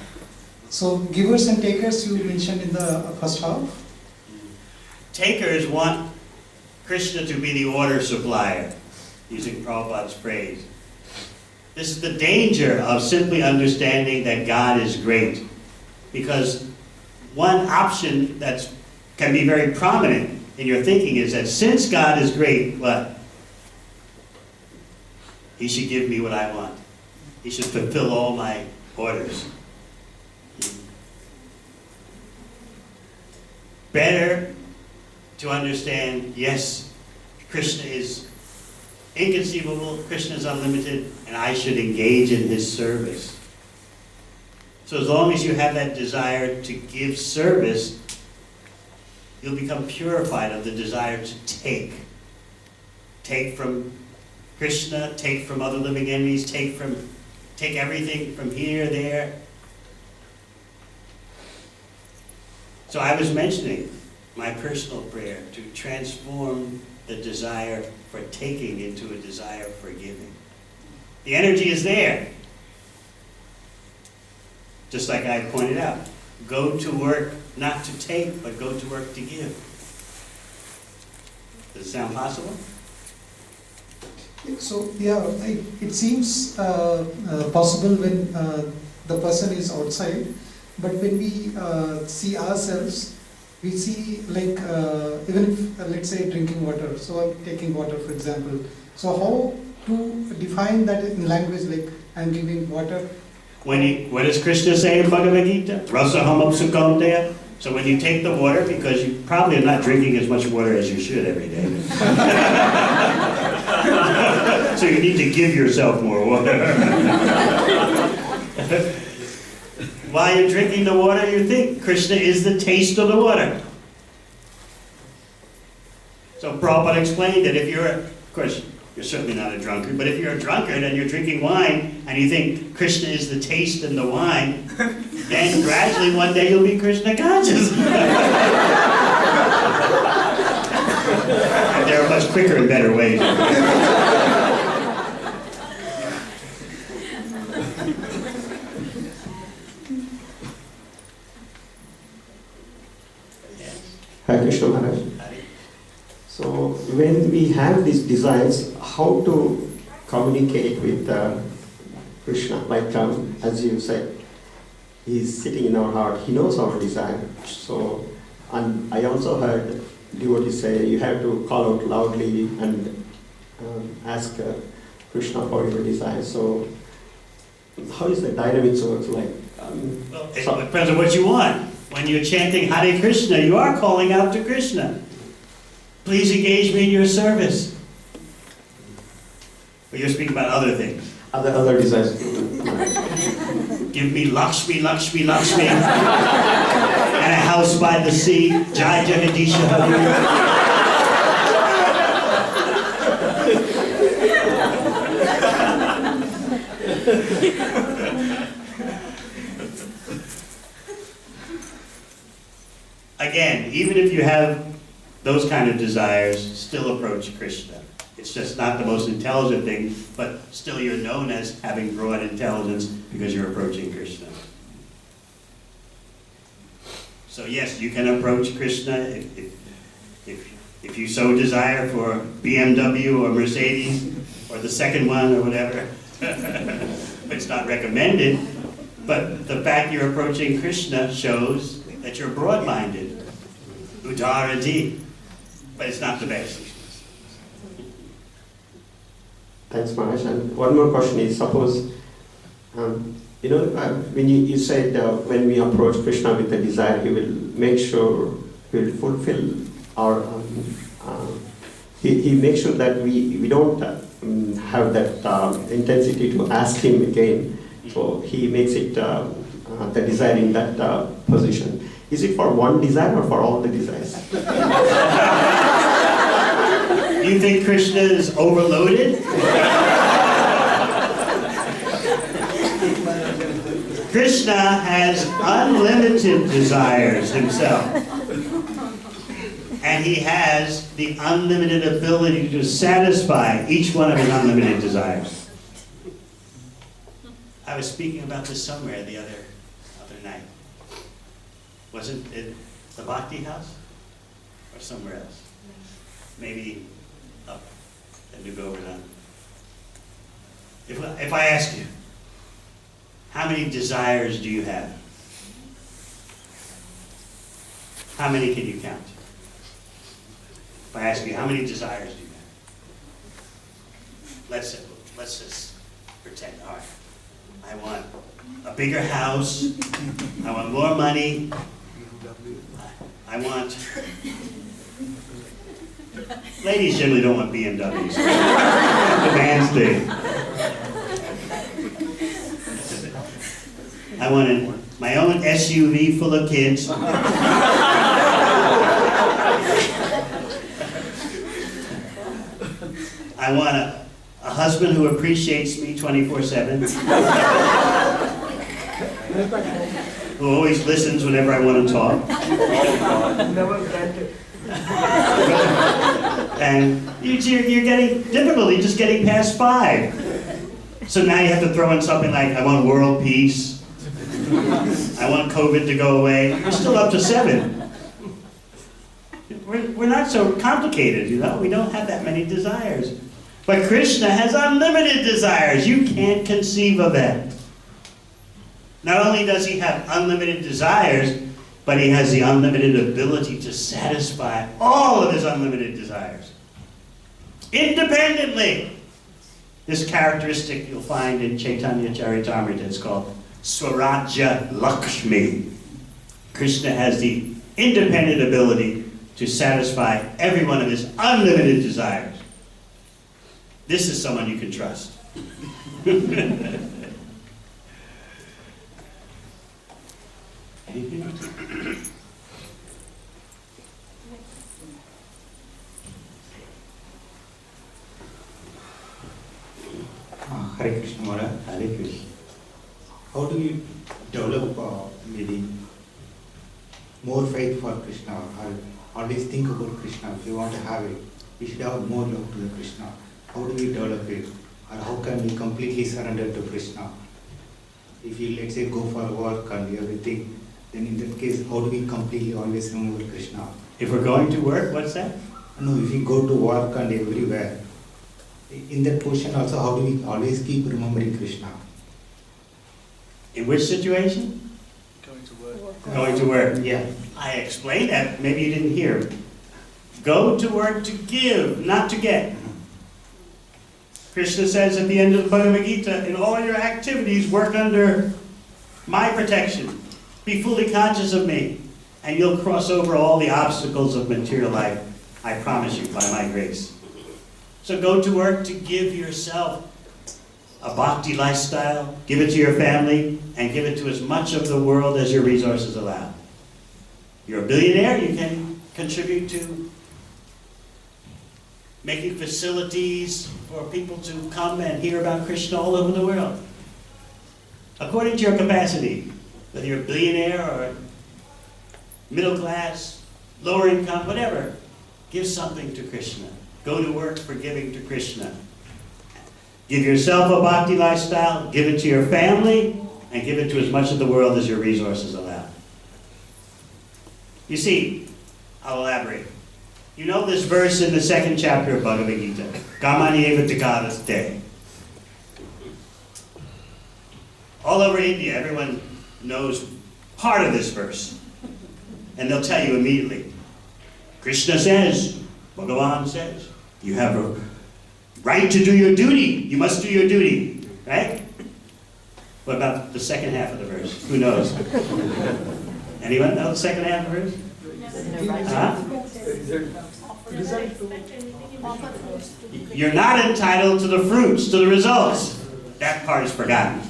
So givers and takers you mentioned in the first half. Takers want Krishna to be the order supplier, using Prabhupada's phrase. This is the danger of simply understanding that God is great. Because one option that can be very prominent in your thinking is that since God is great, what? He should give me what I want. He should fulfill all my orders. Better to understand, yes, Krishna is inconceivable, Krishna is unlimited, and I should engage in his service. So as long as you have that desire to give service, you'll become purified of the desire to take. Take from Krishna, take from other living entities, take everything from here, there. So I was mentioning my personal prayer to transform the desire for taking into a desire for giving. The energy is there. Just like I pointed out, go to work not to take, but go to work to give. Does it sound possible? So it seems possible when the person is outside, but when we see ourselves, we see even if let's say drinking water. So I'm taking water, for example. So how to define that in language, like I'm giving water? What does Krishna say in Bhagavad Gita? Rasaham apsukamteya. So when you take the water, because you probably are not drinking as much water as you should every day. So you need to give yourself more water. While you're drinking the water, you think Krishna is the taste of the water. So Prabhupada explained that if you're, of course, you're certainly not a drunkard, but if you're a drunkard and you're drinking wine and you think Krishna is the taste in the wine, then gradually one day you'll be Krishna conscious. And there are much quicker and better ways. Hare Krishna Maharaj. So when we have these desires, how to communicate with Krishna? Like as you said, he's sitting in our heart. He knows our desire. So, and I also heard devotees say you have to call out loudly and ask Krishna for your desire. So how is the dynamics work like? Well, it depends on what you want. When you're chanting Hare Krishna, you are calling out to Krishna. Please engage me in your service. But you're speaking about other things. Other desires. Give me Lakshmi, Lakshmi, Lakshmi. And a house by the sea. Jai Jagadisha Hari. Again, even if you have those kind of desires, still approach Krishna. It's just not the most intelligent thing, but still you're known as having broad intelligence because you're approaching Krishna. So yes, you can approach Krishna if you so desire for BMW or Mercedes or the second one or whatever. It's not recommended, but the fact you're approaching Krishna shows that you're broad-minded, udarati, but it's not the best. Thanks, Maharaj. And one more question is, suppose, when you said when we approach Krishna with a desire, he will make sure he will fulfill our, he makes sure that we don't have that intensity to ask him again. So he makes it the desire in that position. Is it for one desire or for all the desires? You think Krishna is overloaded? Krishna has unlimited desires himself. And he has the unlimited ability to satisfy each one of his unlimited desires. I was speaking about this somewhere the other night. Wasn't it the Bhakti House? Or somewhere else? Maybe up at New Govardhan. If I ask you, how many desires do you have? How many can you count? If I ask you, how many desires do you have? Let's just pretend, all right. I want a bigger house. I want more money. I want... Ladies generally don't want BMWs. The man's thing. I want my own SUV full of kids. I want a husband who appreciates me 24/7. Who always listens whenever I want to talk. Never granted. And you're getting difficulty just getting past 5. So now you have to throw in something like, I want world peace. I want COVID to go away. You're still up to 7. We're not so complicated, you know? We don't have that many desires. But Krishna has unlimited desires. You can't conceive of that. Not only does he have unlimited desires, but he has the unlimited ability to satisfy all of his unlimited desires. Independently. This characteristic you'll find in Chaitanya Charitamrita. It's called Swaraja Lakshmi. Krishna has the independent ability to satisfy every one of his unlimited desires. This is someone you can trust. Anything else? Hare Krishna Maharaj. Hare Krishna. How do you develop maybe more faith for Krishna, or always think about Krishna? If you want to have it, you should have more love to the Krishna. How do we develop it? Or how can we completely surrender to Krishna? If you, let's say, go for work and everything, then in that case, how do we completely always remember Krishna? If we're going to work, what's that? No, if we go to work and everywhere, in that position also, how do we always keep remembering Krishna? In which situation? Going to work. Going to work. Yeah. I explained that, maybe you didn't hear. Go to work to give, not to get. Krishna says at the end of the Bhagavad Gita, in all your activities, work under my protection. Be fully conscious of me, and you'll cross over all the obstacles of material life, I promise you, by my grace. So go to work to give yourself a bhakti lifestyle, give it to your family, and give it to as much of the world as your resources allow. You're a billionaire, you can contribute to making facilities for people to come and hear about Krishna all over the world. According to your capacity, whether you're a billionaire or middle class, lower income, whatever. Give something to Krishna. Go to work for giving to Krishna. Give yourself a bhakti lifestyle, give it to your family, and give it to as much of the world as your resources allow. You see, I'll elaborate. You know this verse in the 2nd chapter of Bhagavad Gita, Kamani eva tikaraste. All over India, everyone knows part of this verse. And they'll tell you immediately. Krishna says, Bhagavan says, you have a right to do your duty. You must do your duty. Right? What about the second half of the verse? Who knows? Anyone know the second half of the verse? Huh? You're not entitled to the fruits, to the results. That part is forgotten.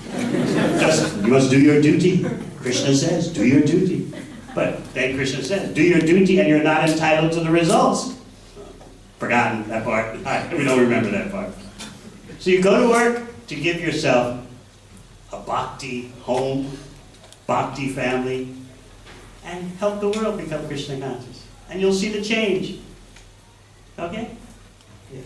Just, you must do your duty. Krishna says, do your duty. But then Krishna says, do your duty and you're not entitled to the results. Forgotten that part. We don't remember that part. So you go to work to give yourself a bhakti home, bhakti family, and help the world become Krishna conscious. And you'll see the change. Okay? Yeah.